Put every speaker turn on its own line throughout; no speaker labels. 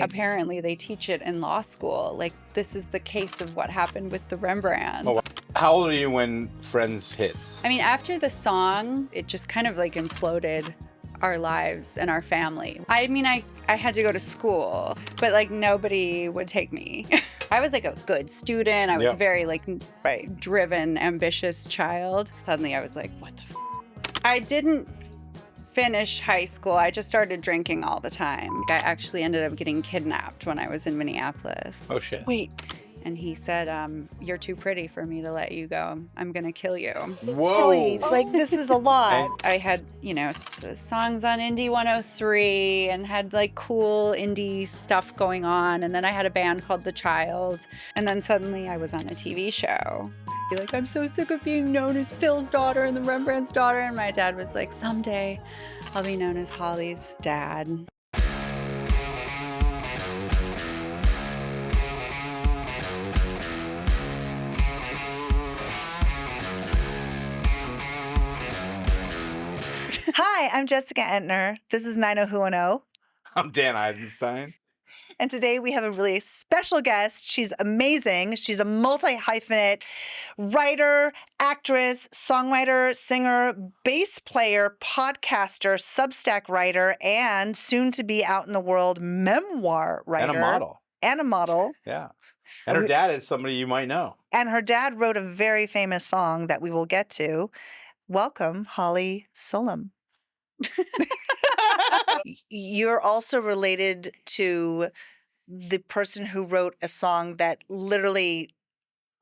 Apparently they teach it in law school. Like, this is the case of what happened with the Rembrandts.
Oh, how old are you when Friends hits?
I mean, after the song, it just kind of like imploded our lives and our family. I mean, I had to go to school, but like nobody would take me. I was like a good student. I was very like driven, ambitious child. Suddenly I was like, what the f? I didn't finish high school. I just started drinking all the time. I actually ended up getting kidnapped when I was in Minneapolis.
Oh shit.
Wait.
And he said, you're too pretty for me to let you go. I'm gonna kill you.
Whoa.
Really? Like, this is a lot.
I had, you know, songs on Indie 103 and had like cool indie stuff going on. And then I had a band called The Child. And then suddenly I was on a TV show. Like, I'm so sick of being known as Phil's daughter and the Rembrandt's daughter. And my dad was like, someday I'll be known as Holly's dad.
Hi, I'm Jessica Entner. This is 90who10.
I'm Dan Eisenstein.
And today we have a really special guest. She's amazing. She's a multi-hyphenate writer, actress, songwriter, singer, bass player, podcaster, Substack writer, and soon to be out in the world memoir writer.
And a model.
And a model.
Yeah. And her dad is somebody you might know.
And her dad wrote a very famous song that we will get to. Welcome, Holly Solem. You're also related to the person who wrote a song that literally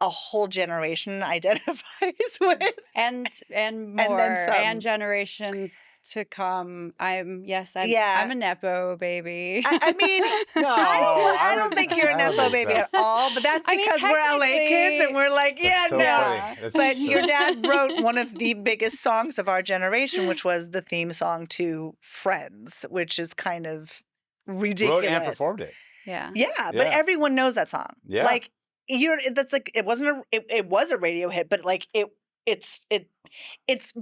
a whole generation identifies with.
And more, and generations to come. I'm a Nepo baby.
I mean,
No,
I don't think you're a Nepo baby at all, but that's because we're LA kids and we're like, yeah,
so
no. But
so
your dad wrote one of the biggest songs of our generation, which was the theme song to Friends, which is kind of ridiculous.
wrote and performed it.
Yeah.
Yeah, but everyone knows that song.
Yeah.
Like that's like it was a radio hit, but like it's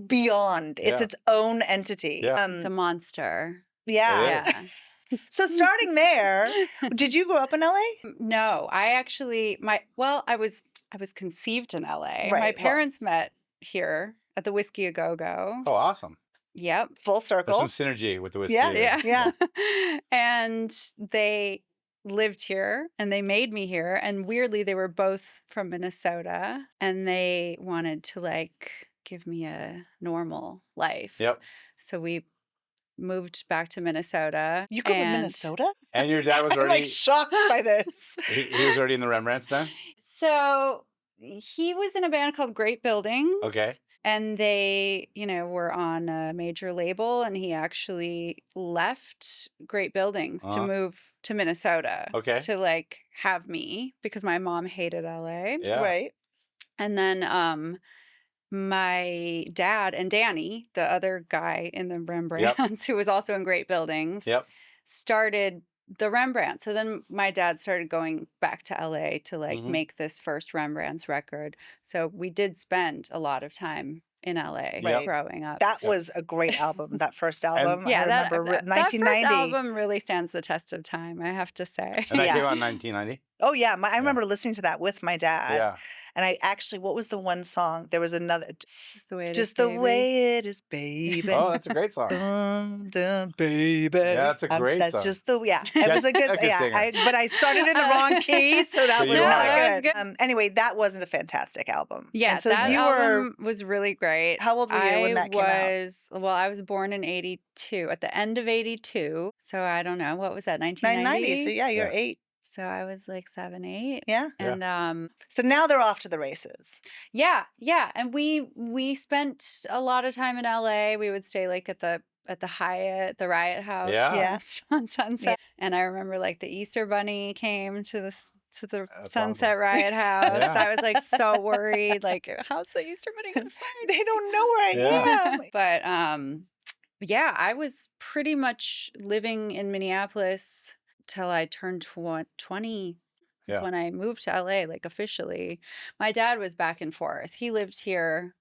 beyond. It's its own entity.
Yeah.
It's a monster.
Yeah.
Yeah.
So starting there, did you grow up in LA?
No, I was conceived in LA.
Right,
My
well-
parents met here at the Whiskey A Go Go.
Oh, awesome.
Yep.
Full
There's
circle.
some synergy with the whiskey.
Yeah. And they lived here and they made me here. And weirdly, they were both from Minnesota and they wanted to like give me a normal life.
Yep.
So we moved back to Minnesota.
You grew up in Minnesota?
And your dad was
I'm
already
like shocked by this.
he was already in the Rembrandts then?
So he was in a band called Great Buildings.
Okay.
And they, you know, were on a major label and he actually left Great Buildings to move to Minnesota.
Okay.
To like have me because my mom hated LA.
Yeah.
Right.
And then my dad and Danny, the other guy in the Rembrandts, who was also in Great Buildings, started the Rembrandt. So then my dad started going back to LA to like make this first Rembrandts record. So we did spend a lot of time in LA growing up.
That was a great album, that first album.
Yeah,
I remember
that
1990.
first album really stands the test of time, I have to say.
And that came out in 1990?
Oh, yeah. I remember listening to that with my dad.
Yeah.
And I actually, what was the one song? There was another.
Just the way it
Just
is,
the
baby.
way it is, baby.
Oh, that's a great song.
Baby.
Yeah, that's a great song.
That's just the, it was a good,
singer.
but I started in the wrong key, so that
So
was
you
not
are.
good. Anyway, that wasn't a fantastic album.
Yeah,
and so
that
you
album was really great.
How old were you when that came out?
Well, I was born in 82, at the end of 82. So I don't know, what was that, 1990?
990, so yeah, you're 8.
So I was like 7, 8.
Yeah.
And
so now they're off to the races.
Yeah. And we spent a lot of time in LA. We would stay like at the Hyatt, the Riot House on Sunset. Yeah. And I remember like the Easter Bunny came to the
That's
Sunset
awesome.
Riot House.
Yeah.
I was like so worried, like how's the Easter Bunny gonna find me?
They don't know where I am.
But yeah, I was pretty much living in Minneapolis till I turned 20. That's when I moved to LA, like officially. My dad was back and forth. He lived here.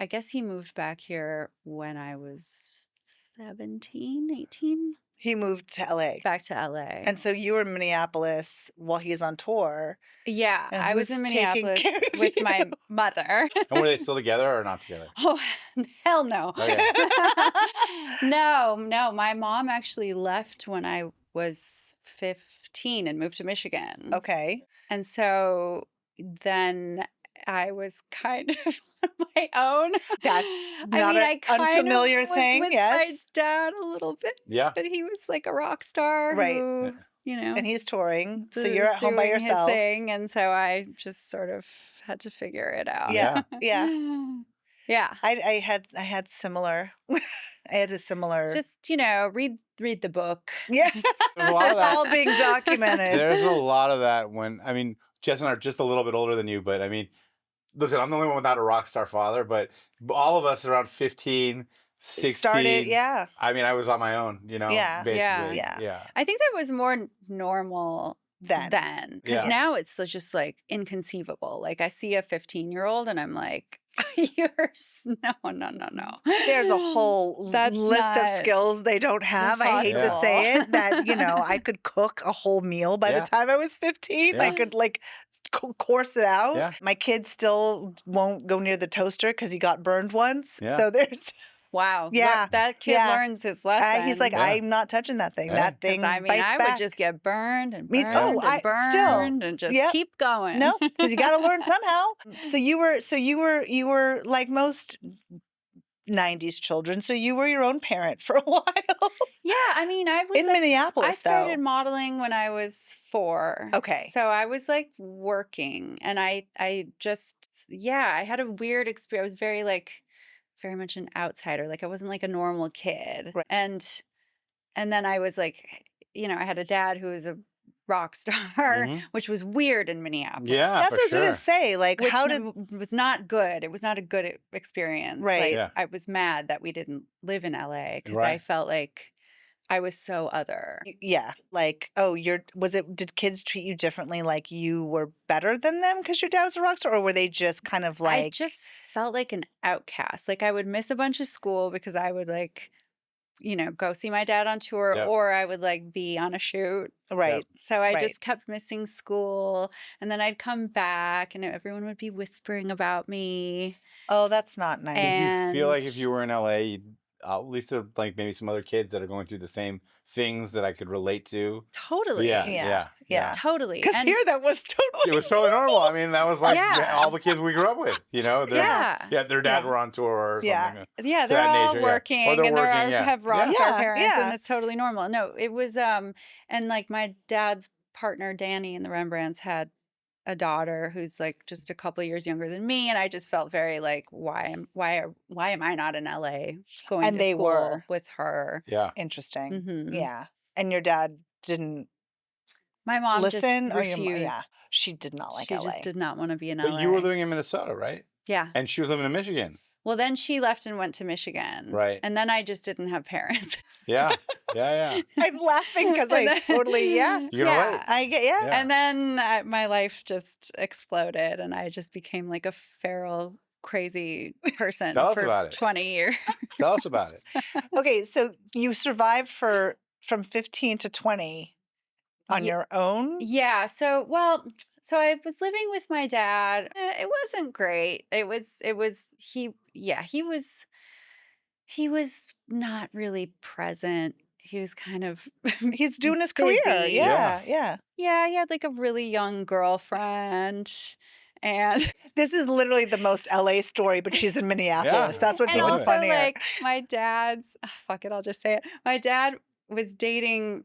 I guess he moved back here when I was 17, 18.
He moved to LA.
back to LA.
And so you were in Minneapolis while he's on tour.
yeah,
And
I was in
who's taking
Minneapolis
care of
with
you?
my mother.
And were they still together or not together?
Oh, hell no.
Okay.
No, my mom actually left when I was 15 and moved to Michigan.
Okay.
And so then I was kind of on my own.
That's
I
not
mean,
an
I kind
unfamiliar
of was
thing,
with
yes.
my dad a little bit,
Yeah.
but he was like a rock star
Right.
who, you know,
And he's touring. So
was
you're at home by
doing his
yourself.
thing, and so I just sort of had to figure it out.
Yeah. Yeah.
Yeah.
I had similar. I had a similar.
Just, read the book.
Yeah.
There's a lot of
It's
that.
all being documented.
There's a lot of that when, I mean, Jess and I are just a little bit older than you, but I mean, listen, I'm the only one without a rock star father, but all of us around 15, 16.
Started, yeah.
I mean, I was on my own,
Yeah.
basically.
Yeah.
I think that was more normal then. Because
Yeah.
now it's just like inconceivable. Like I see a 15-year-old and I'm like, no.
There's a whole
That's
list of
not
skills they don't have. I hate to say it, that, I could cook a whole meal by the
Yeah.
time I was 15. I
Yeah.
could course it out.
Yeah.
My kid still won't go near the toaster because he got burned once.
Yeah.
So there's,
Wow.
Yeah.
That kid
Yeah.
learns his lesson.
he's like,
Yeah.
I'm not touching that thing.
Yeah.
That
'Cause
thing
I mean,
bites
I
back.
would just get burned and
Me-
burned
oh,
and burned and just
Yep.
keep going.
No, because you got to learn somehow. So you were like most 90s children. So you were your own parent for a while
Yeah, I mean, I was
in
like,
Minneapolis.
I started
though.
modeling when I was 4.
Okay.
So I was like working, and I just, I had a weird experience. I was very much an outsider. Like I wasn't like a normal kid.
Right.
And then I was like, I had a dad who was a rock star,
Mhm.
which was weird in Minneapolis.
Yeah,
That's
for
what I was
sure.
going to say. Like,
Which
how did
was not good. It was not a good experience.
Right.
Like,
Yeah.
I was mad that we didn't live in LA because I
Right.
felt like I was so other.
Yeah, like, did kids treat you differently, like you were better than them because your dad was a rock star, or were they just kind of
I
like,
just felt like an outcast. Like I would miss a bunch of school because I would go see my dad on tour,
Yep.
or I would be on a shoot.
right?
So I
Right.
just kept missing school, and then I'd come back and everyone would be whispering about me.
Oh, that's not nice.
And
Feel like if you were in LA, at least there are like maybe some other kids that are going through the same things that I could relate to.
totally.
Yeah.
Totally.
Because
And-
here that was totally
It was totally normal. I mean, that was like
Yeah.
all the kids we grew up with,
Yeah.
their dad
Yeah.
were on tour or
Yeah.
something.
Yeah,
to
they're
that
all
nature, yeah. Or
working,
they're
and
working, yeah.
have rock
Yeah.
star
Yeah,
parents,
yeah.
and it's totally normal. No, it was and like my dad's partner Danny in the Rembrandts had a daughter who's like just a couple years younger than me, and I just felt very like, why am I not in LA going
And
to
they
school
were.
with her?
Yeah.
interesting.
Mhm.
Yeah, and your dad didn't
My mom
listen,
just
or
refused.
your yeah, she did not like
she
LA.
just did not want to be in
But
LA.
you were living in Minnesota, right?
Yeah.
And she was living in Michigan.
Well, then she left and went to Michigan.
Right.
And then I just didn't have parents.
Yeah. Yeah.
I'm laughing because
And
I
then-
totally
You can relate.
I get yeah.
Yeah.
And then my life just exploded, and I just became like a feral, crazy person
Tell us
for
about it.
20 years.
Tell us about it.
Okay, so you survived from 15 to 20 on
Ye-
your own.
Yeah. So I was living with my dad. It wasn't great. He was not really present. He was kind of
He's doing his career.
busy.
Yeah, yeah.
Yeah, he had like a really young girlfriend, and
This is literally the most LA story, but she's in Minneapolis. That's what's
and
even
also
funnier.
like my dad's fuck it, I'll just say it. My dad was dating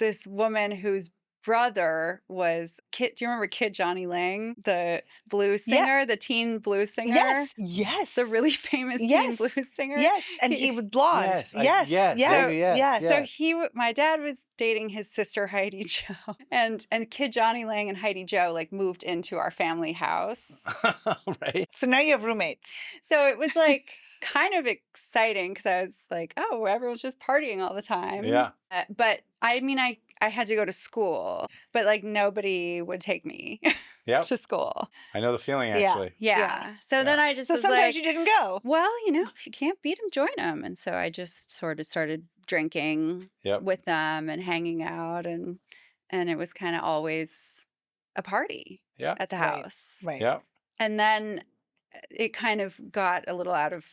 this woman whose brother was Kid. Do you remember Kid Johnny Lang, the blues
Yeah.
singer, the teen blues singer?
Yes.
The really famous teen
Yes.
blues singer.
Yes, and he was blonde.
Yes,
Yes,
yes,
yes, yes.
So my dad was dating his sister Heidi Jo, and Kid Johnny Lang and Heidi Jo like moved into our family house.
Right.
So now you have roommates.
So it was like kind of exciting because I was like, oh, everyone's just partying all the time.
Yeah.
But I mean, I I had to go to school, but like nobody would take me
Yep.
to school.
I know the feeling,
Yeah.
actually.
Yeah. So then I just
So
was
sometimes
like,
you didn't go.
well, if you can't beat them, join them. And so I just sort of started drinking
Yep.
with them and hanging out, and it was kind of always a party
Yeah.
at the
Right.
house.
Right.
Yep.
And then it kind of got a little out of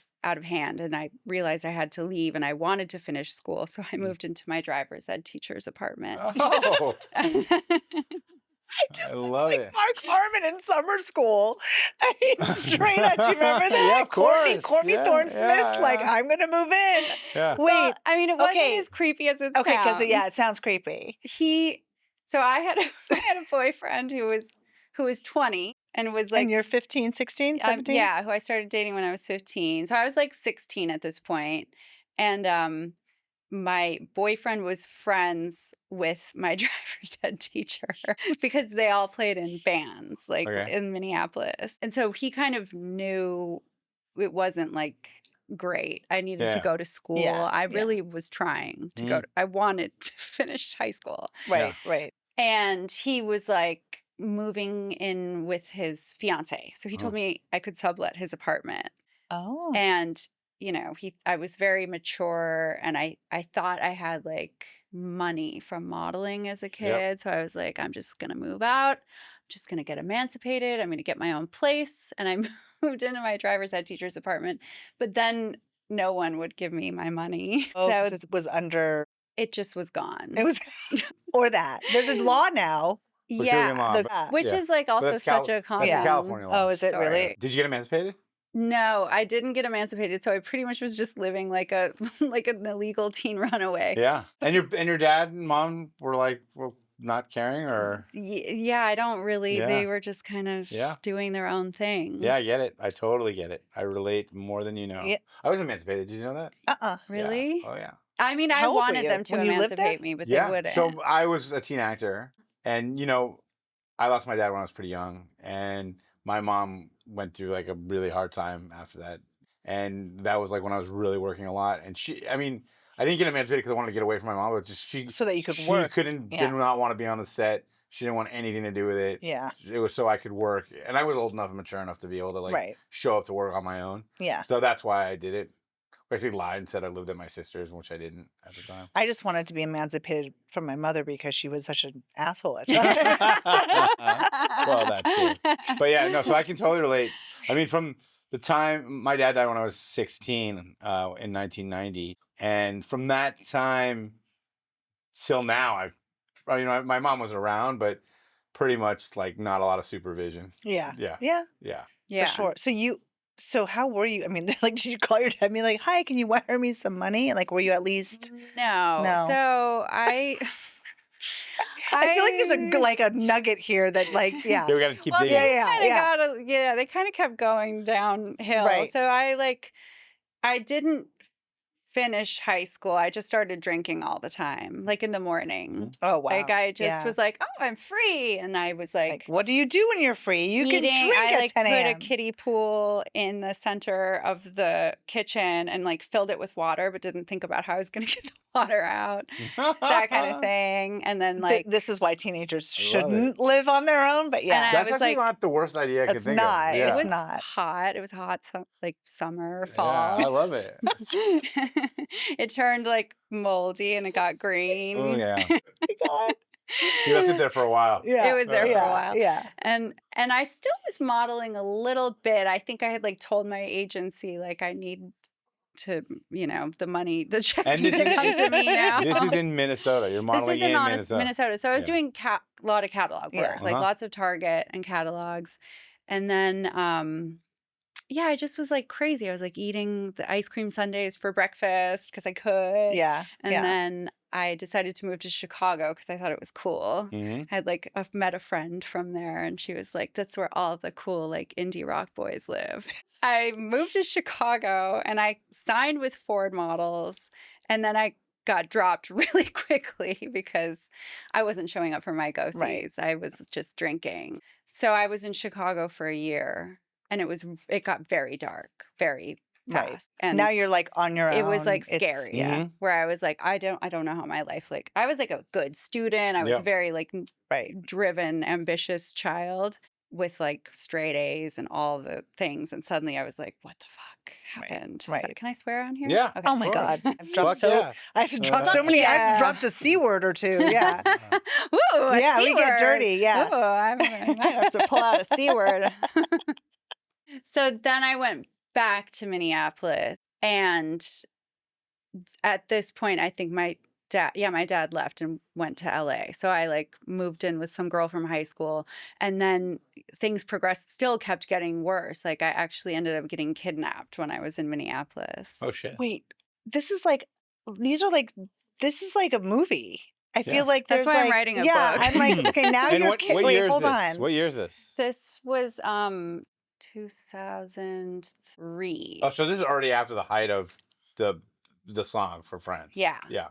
hand, and I realized I had to leave, and I wanted to finish school, so I moved into my driver's ed teacher's apartment.
Oh,
Just
I love
like
it.
Mark Harmon in summer school. I mean, straight up. Do you remember that?
Yeah, of course.
Courtney
Yeah,
Thorne Smith's
yeah,
like,
yeah.
I'm going to move in.
Yeah.
Wait.
Well, I mean, it wasn't
okay.
as creepy as it
Okay,
sounds.
because it sounds creepy.
So I had a boyfriend who was 20 and was like,
And you're 15, 16, 17?
yeah, who I started dating when I was 15. So I was like 16 at this point. And my boyfriend was friends with my driver's ed teacher because they all played in bands, like
Okay.
in Minneapolis. And so he kind of knew it wasn't like great. I needed to
Yeah.
go to school.
Yeah,
I
yeah.
really was trying to go. I wanted to finish high school.
Right, right.
And he was like moving in with his fiance. So he told me I could sublet his apartment.
Oh.
And, I was very mature, and I thought I had like money from modeling as a kid.
Yep.
So I was like, I'm just going to move out. I'm just going to get emancipated. I'm going to get my own place. And I moved into my driver's ed teacher's apartment. But then no one would give me my money.
Oh, 'cause
So
it was under,
it just was gone.
it was, or that. There's a law now.
Peculiar law, but-
Which
yeah.
is like
But
also
that's
such a common
That's a California law.
Oh, is it really?
story.
Did you get emancipated?
No, I didn't get emancipated, so I pretty much was just living like a like an illegal teen runaway.
Yeah. And your dad and mom were like, well, not caring, or?
Yeah, I don't really.
Yeah.
They were just kind of
Yeah.
doing their own thing.
Yeah, I get it. I totally get it. I relate more than you know.
Yeah.
I was emancipated. Did you know that?
Uh-uh.
Really?
Yeah. Oh, yeah.
I mean, I
How old were
wanted
you
them to
when you lived there?
emancipate me, but
Yeah.
they wouldn't.
So I was a teen actor, and I lost my dad when I was pretty young, and my mom went through like a really hard time after that, and that was like when I was really working a lot. And I didn't get emancipated because I wanted to get away from my mom, but just
So that you could
she
work.
did not want to be on the set. She didn't want anything to do with it.
Yeah.
It was so I could work, and I was old enough and mature enough to be able to
Right.
show up to work on my own.
Yeah.
So that's why I did it. Basically lied and said I lived at my sister's, which I didn't at the time.
I just wanted to be emancipated from my mother because she was such an asshole at
Well,
times.
that too. But yeah, no, so I can totally relate. I mean, from the time my dad died when I was 16 in 1990, and from that time till now, my mom was around, but pretty much like not a lot of supervision.
Yeah.
Yeah.
Yeah.
Yeah.
Yeah.
For sure. So how were you? I mean, like, did you call your dad and be like, hi, can you wire me some money? Like, were you at least?
No.
No.
So I
feel like there's a nugget here that like, yeah.
Yeah, we got to keep
well,
digging.
they kind of kept going downhill.
Right.
So I didn't finish high school. I just started drinking all the time, like in the morning.
Oh, wow.
Like I just
Yeah.
was like, oh, I'm free. And I was like
what do you do when you're free? You can
eating.
drink
I
at 10
put a
a.m.
kiddie pool in the center of the kitchen and like filled it with water, but didn't think about how I was going to get the water out, that kind of thing. And then
This is why teenagers
I love
shouldn't live on their own. But yeah.
And I
That's
was
actually
like-
not the worst idea I could
It's
think
not.
of. Yeah.
it was
not.
hot. It was hot, summer,
Yeah,
fall.
I love it.
It turned like moldy and it got green.
Oh, yeah.
Oh my God.
You left it there for a while.
Yeah.
It was there for a
yeah.
while.
Yeah.
And I still was modeling a little bit. I think I had like told my agency like I need to, the money, the checks
And
need
this
to
is-
come to me now.
This is in Minnesota. You're modeling
This is in
Minnesota.
Minnesota. So I was
Yeah.
doing a lot of catalog work,
Yeah.
like
Uh-huh.
lots of Target and catalogs. And then, I just was like crazy. I was like eating the ice cream sundaes for breakfast because I could.
Yeah.
And
yeah.
then I decided to move to Chicago because I thought it was cool.
hmm
I had met a friend from there, and she was like, that's where all the cool like indie rock boys live. I moved to Chicago and I signed with Ford Models, and then I got dropped really quickly because I wasn't showing up for my go-sees.
Right.
I was just drinking. So I was in Chicago for a year, and it got very dark very
Right.
fast. And
Now you're like on your own.
it was like
It's-
scary.
Yeah.
Mhm.
Where I was like, I don't know how my life, like, I was like a good student. I was
Yep.
a very like
Right.
driven, ambitious child with like straight A's and all the things. And suddenly I was like, what the fuck
Right,
happened?
right.
Can I swear on here?
Yeah.
Okay.
Oh my
Of course.
God. I've dropped
Fuck yeah.
I've dropped so
Uh,
many.
yeah.
I've dropped a C word or two. Yeah.
Ooh, a
Yeah, we
C
get
word.
dirty, yeah.
Ooh, I might have to pull out a C word. So then I went back to Minneapolis, and at this point, I think my dad left and went to LA. So I like moved in with some girl from high school, and then things progressed, still kept getting worse. Like I actually ended up getting kidnapped when I was in Minneapolis.
Oh shit.
Wait, this is like a movie. I
Yeah.
feel like
That's
there's
why I'm
like
writing a
yeah,
book.
I'm like, okay, now
And
you're
what
wait,
year is
hold
this?
on.
What year is this?
This was 2003.
Oh, so this is already after the height of the song for Friends.
Yeah.
Yeah.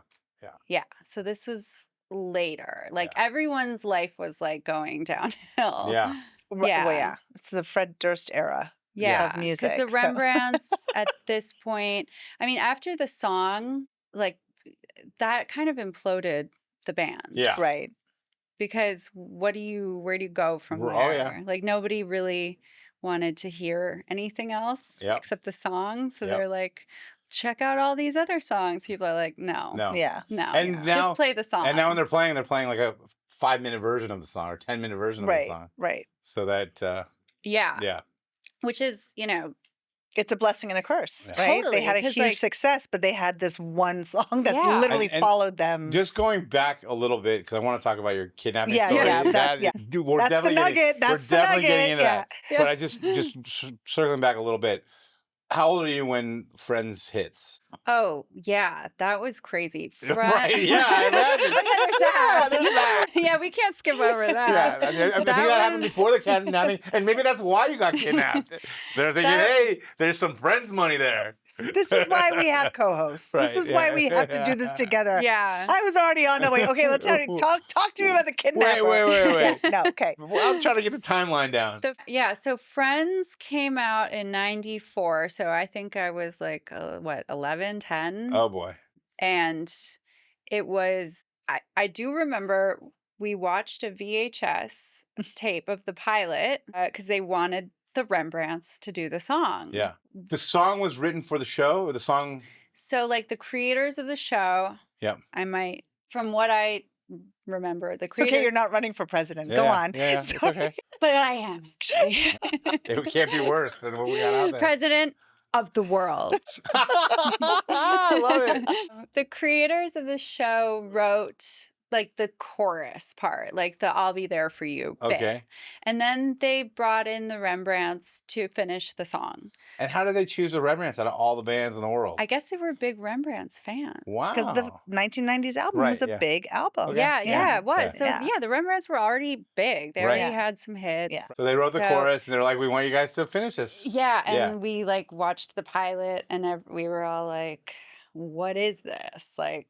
Yeah. So this was later. Like
Yeah.
everyone's life was like going downhill.
Yeah.
Well,
Yeah.
yeah. It's the Fred Durst era.
Yeah.
Of music,
Because the
so-
Rembrandts at this point, I mean, after the song, like that kind of imploded the band.
Yeah.
Right.
Because where do you go from there?
Oh, yeah.
Like nobody really wanted to hear anything else
Yep.
except the song. So
Yep.
they're like, check out all these other songs. People are like, no.
No.
Yeah.
No.
And now-
just play the song.
And now when they're playing like a 5-minute version of the song or 10-minute version of the
Right.
song.
Right.
So that
yeah.
yeah.
Which is,
It's a blessing and a curse,
Yeah.
right?
Totally,
They had a
'cause,
huge
like-
success, but they had this one song that's
Yeah.
literally
And
followed them.
Just going back a little bit because I want to talk about your kidnapping
Yeah,
story.
yeah, yeah.
Dude, we're
That's the
definitely
nugget.
Getting,
That's
we're
the
definitely
nugget.
getting into
Yeah.
that.
Yeah.
But I just circling back a little bit. How old are you when Friends hits?
Oh, yeah. That was crazy.
Right, yeah, I imagine. Yeah, there's that.
Yeah, we can't skip over
Yeah,
that.
I think that happened
was-
before the kidnapping, and maybe that's why you got kidnapped. They're thinking,
That-
hey, there's some Friends money there.
This is why we have co-hosts. This
Right,
is why
yeah.
we have to do this together.
Yeah.
I was already on the way. Okay, let's talk to me about the kidnapper.
Wait.
Yeah, no, okay.
Well, I'm trying to get the timeline down.
So Friends came out in 94. So I think I was like, 11, 10?
Oh boy.
And it was, I do remember we watched a VHS tape of the pilot because they wanted the Rembrandts to do the song.
Yeah. The song was written for the show, or the song.
So like the creators of the show,
Yep.
from what I remember, the
It's
creators.
okay, you're not running for president.
Yeah,
Go on.
Yeah, it's
Sorry.
okay.
But I am actually.
It can't be worse than what we got out there.
President of the world.
I love it.
The creators of the show wrote like the chorus part, like the I'll be there for you bit.
Okay.
And then they brought in the Rembrandts to finish the song.
And how did they choose the Rembrandts out of all the bands in the world?
I guess they were big Rembrandts fans.
Wow.
Because the 1990s album
Right,
was a
yeah.
big album.
Okay.
Yeah, it was. So
Yeah.
yeah, the Rembrandts were already big. They
Right.
already
Yeah.
had some hits.
Yeah.
So they wrote the
So-
chorus, and they're like, "We want you guys to finish this."
Yeah, and
Yeah.
we like watched the pilot, and we were all like, "What is this?" Like,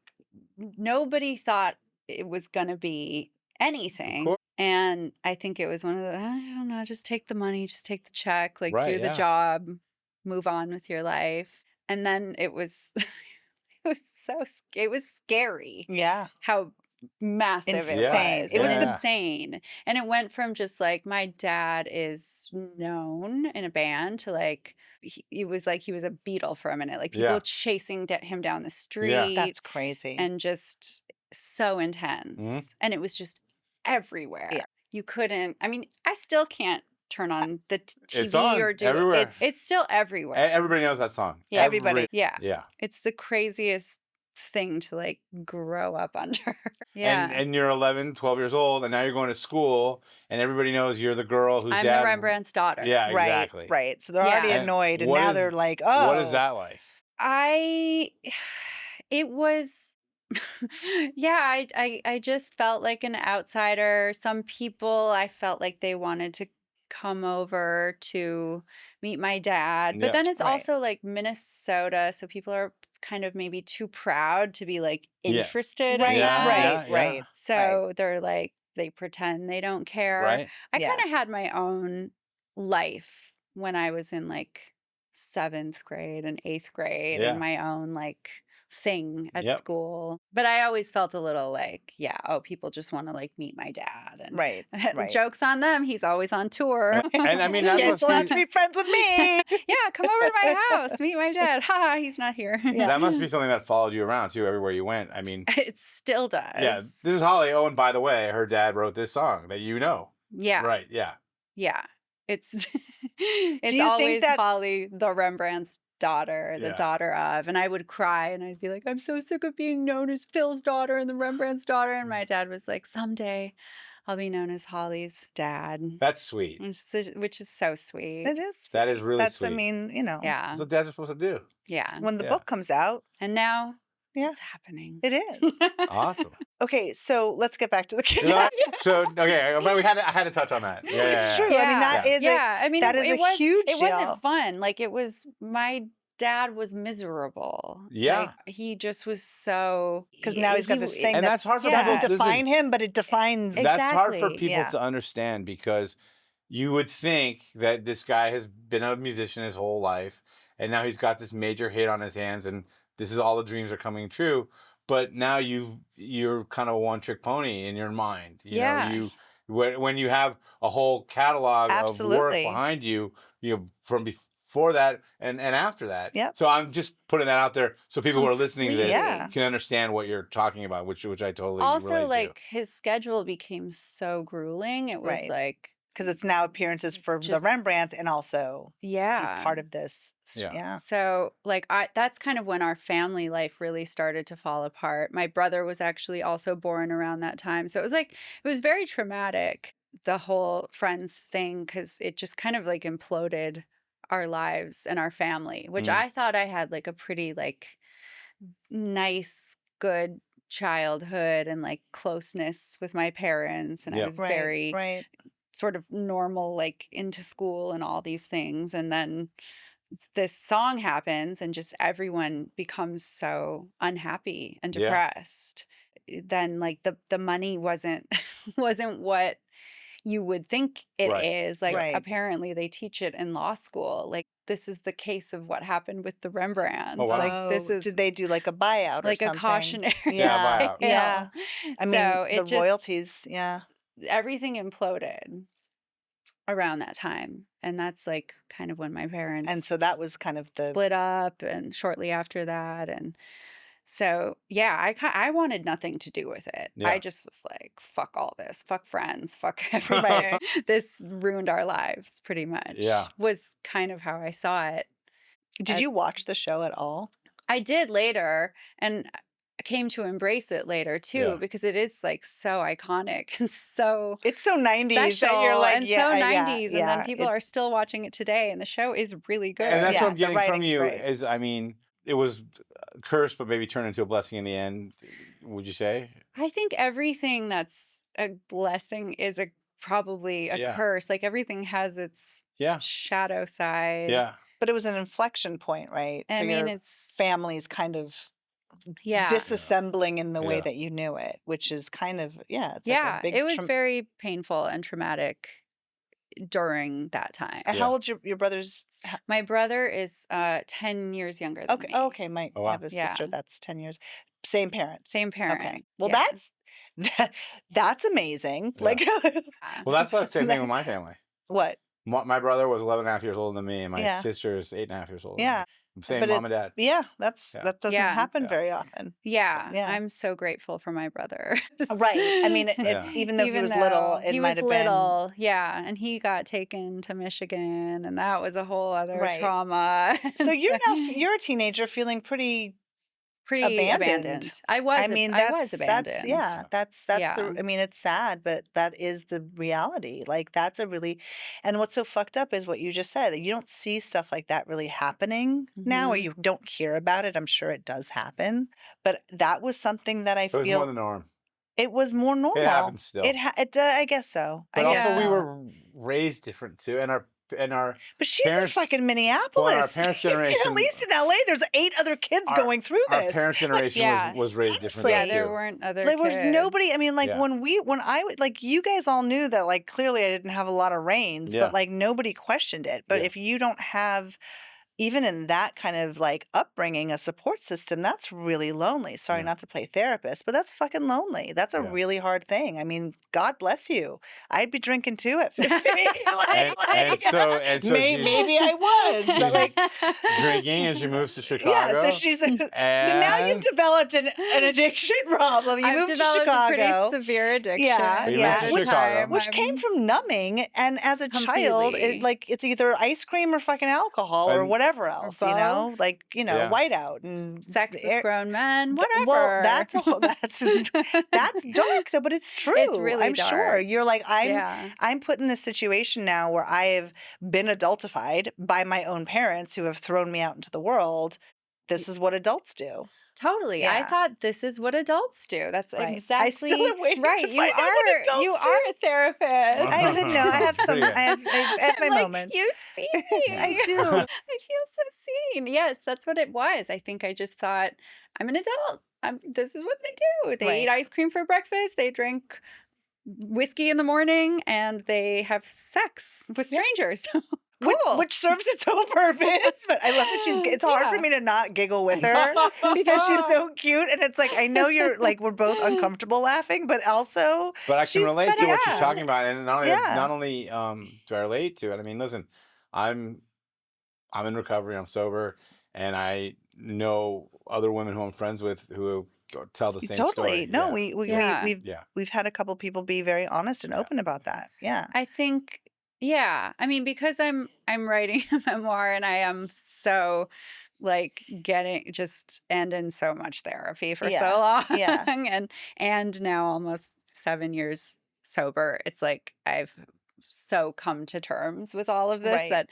nobody thought it was gonna be anything.
course.
And I think it was one of the, I don't know, just take the money, just take the check, like
Right,
do the
yeah.
job, move on with your life. And then it was, it was scary
Yeah.
how massive it
Insane.
was.
It was
It was
the-
insane. And it went from just like my dad is known in a band to like it was like he was a Beatle for a minute. Like people
Yeah.
chasing him down the street
That's crazy.
and just so intense. And it was just everywhere.
Yeah.
You couldn't, I mean, I still can't turn on the TV
It's on
or do
everywhere.
It's still everywhere.
Everybody knows that song.
Yeah.
Everybody.
Yeah.
Yeah.
It's the craziest thing to like grow up under. Yeah.
And you're 11, 12 years old, and now you're going to school, and everybody knows you're the girl whose
I'm
dad.
the Rembrandt's daughter.
Yeah,
right.
exactly.
Right. So they're
Yeah.
already
And
annoyed, and
what
now
is-
they're like, oh.
What is that like?
It was yeah, I just felt like an outsider. Some people I felt like they wanted to come over to meet my dad. But
Yeah.
then it's
Right.
also like Minnesota, so people are kind of maybe too proud to be like
Yeah.
interested
Right.
in
Yeah,
that.
Right. Right.
So they're like they pretend they don't care.
Right?
I
Yeah.
kind of had my own life when I was in like 7th grade and 8th grade
Yeah.
and my own like thing at
Yep.
school. But I always felt a little like, yeah, oh, people just want to like meet my dad. And
Right.
jokes on them. He's always on tour.
And I mean, that's
You're
what's
still have to be friends with me.
Yeah, come over to my house, meet my dad. Ha, he's not here.
Yeah.
that must be something that followed you around too, everywhere you went. I mean,
It still does.
yeah, this is Holly. Oh, and by the way, her dad wrote this song that you know.
Yeah.
Right. Yeah.
Yeah. It's
Do you think
always
that-
Holly, the Rembrandt's daughter, the
Yeah.
daughter of. And I would cry and I'd be like, I'm so sick of being known as Phil's daughter and the Rembrandt's daughter. And my dad was like, someday I'll be known as Holly's dad.
That's sweet.
Which is so sweet.
It is.
That is really
That's,
sweet.
I mean, you know,
Yeah.
That's what dads are supposed to do.
Yeah.
when the
Yeah.
book comes out,
And now
Yeah.
it's happening.
it is.
Awesome.
Okay, so let's get back to the kid.
You know, so okay, but I had to touch on that. Yeah,
It's true. I mean, that is
yeah. I mean,
that is a huge
It
deal.
wasn't fun. Like it was. My dad was miserable.
Yeah.
Like, he just was so.
because now he's got this thing
And
that
that's hard for
Yeah.
people.
doesn't define him, but it defines.
Exactly.
That's hard for people
Yeah.
to understand because you would think that this guy has been a musician his whole life, and now he's got this major hit on his hands, and this is all the dreams are coming true. But now you're kind of a one-trick pony in your mind. You
Yeah.
know, when you have a whole catalog of work
Absolutely.
behind you, from before that and after that.
Yep.
So I'm just putting that out there so people who are listening to this
Completely. Yeah.
can understand what you're talking about, which I totally
Also,
relate
like his schedule became so grueling. It was
Right.
like,
because it's now appearances for the
Just-
Rembrandts, and also
yeah,
he's part of this.
Yeah.
Yeah.
So, like, that's kind of when our family life really started to fall apart. My brother was actually also born around that time. So it was like, it was very traumatic, the whole Friends thing, because it just kind of like imploded our lives and our family, which
Mm.
I thought I had like a pretty like nice, good childhood and like closeness with my parents. And I
Yep.
was
Right.
very
Right.
sort of normal, like into school and all these things. And then this song happens and just everyone becomes so unhappy and
Yeah.
depressed. Then like the money wasn't wasn't what you would think it is.
Right.
Like
Right.
apparently they teach it in law school. Like this is the case of what happened with the Rembrandts.
Oh, wow.
Like this is
Did they do like a buyout or
like a
something?
cautionary
Yeah.
buyout.
tale.
Yeah. I mean,
So
the
it just-
royalties. Yeah.
everything imploded around that time. And that's like kind of when my parents
And so that was kind of the.
split up and shortly after that. And so, yeah, I wanted nothing to do with it.
Yeah.
I just was like, fuck all this, fuck Friends, fuck everybody. This ruined our lives pretty much.
Yeah.
Was kind of how I saw it.
Did you watch the show at all?
I did later and I came to embrace it later too,
Yeah.
because it is like so iconic and so
It's so 90s
special
that you're like,
and
yeah,
so
yeah,
90s.
yeah.
And then people are still watching it today and the show is really good.
And that's
Yeah,
what I'm
the
getting from
writing's
you
great.
is, I mean, it was a curse, but maybe turned into a blessing in the end. Would you say?
I think everything that's a blessing is probably a
Yeah.
curse. Like everything has its
Yeah.
shadow side.
Yeah.
But it was an inflection point, right?
I
for
mean,
your
it's
family's kind of
yeah.
disassembling in the way
Yeah.
that you knew it, which is kind of, yeah. It's
Yeah,
like a big
it was very painful and traumatic during that time.
And
Yeah.
how old's your brother's?
My brother is 10 years younger than
Okay.
me.
Oh, okay. I
Oh, wow.
have a
Yeah.
sister that's 10 years. Same parents.
Same parent.
Okay. Well,
yeah.
that's amazing.
Yeah.
Like,
Yeah.
Well, that's the same thing with my family.
what?
My brother was 11 and a half years older than me, and my
Yeah.
sister is 8.5 years older.
Yeah.
Same
But
mom and dad.
Yeah.
Yeah.
That doesn't
Yeah.
happen
Yeah.
very often.
Yeah,
Yeah.
I'm so grateful for my brother.
Right. I mean,
Yeah.
even though he
Even
was little,
though
it
he
might
was
have been.
little, yeah, and he got taken to Michigan, and that was a whole other
Right.
trauma.
So you're a teenager feeling pretty.
pretty
abandoned.
abandoned. I was.
I mean,
I was abandoned.
that's yeah, that's
Yeah.
I mean, it's sad, but that is the reality. Like that's a really, and what's so fucked up is what you just said. You don't see stuff like that really happening now, or
Mhm.
you don't hear about it. I'm sure it does happen, but that was something that I
It was
feel
more the norm.
it was more normal.
It happens still.
I guess so.
But
I guess
also, we
so.
were raised different too, and our
But she's
parents-
in fucking Minneapolis.
parents'
At
generation-
least in LA, there's 8 other kids
Our-
going through
our
this.
parents' generation
Yeah.
was raised
Honestly.
differently
Yeah,
Like,
there
too.
weren't other.
There was
kids.
nobody. I mean, like
Yeah.
when I like you guys all knew that like clearly I didn't have a lot of reins,
Yeah.
but like nobody questioned it. But
Yeah.
if you don't have even in that kind of like upbringing, a support system, that's really lonely. Sorry,
Yeah.
not to play therapist, but that's fucking lonely. That's a
Yeah.
really hard thing. I mean, God bless you. I'd be drinking too at 15.
And so she's
maybe I was, but like
drinking, and she moves to Chicago.
yeah, so she's so now you've
and-
developed an addiction problem. You
I've
moved to
developed a
Chicago.
pretty severe addiction.
Yeah,
You
yeah.
moved to Chicago.
Which came from numbing, and as a child,
Completely.
it's either ice cream or fucking alcohol or
And-
whatever else, you know,
both.
like
Yeah.
whiteout and
Sex
air-
with grown men, whatever.
Well, that's that's dark though, but it's true.
It's really
I'm sure
dark.
you're like
Yeah.
I'm put in this situation now where I have been adultified by my own parents who have thrown me out into the world. This is what adults do.
Totally. I
Yeah.
thought this is what adults do. That's
Right.
exactly
I still am waiting
right.
to
you
find out what
are
adults
you
do.
are a therapist.
I even know I have some. I have my
I'm like,
moments.
You see me.
I do.
I feel so seen. Yes, that's what it was. I think I just thought I'm an adult. This is what they do. They
Right.
eat ice cream for breakfast. They drink whiskey in the morning, and they have sex with strangers. Cool.
Which serves its own purpose. But I love that it's hard for
Yeah.
me to not giggle with her because she's so cute. And it's like, I know you're like, we're both uncomfortable laughing, but also,
But I can
she's-
relate
but
to what she's
yeah.
talking about, and not only
Yeah.
do I relate to it. I mean, listen, I'm in recovery. I'm sober, and I know other women who I'm friends with who tell the same
totally.
story.
No,
Yeah.
Yeah.
we've had a couple people be very honest and open about that. Yeah.
I think, yeah. I mean, because I'm writing a memoir, and I am so like and in so much therapy for
Yeah,
so long.
yeah.
and now almost 7 years sober. It's like I've so come to terms with all of this
Right.
that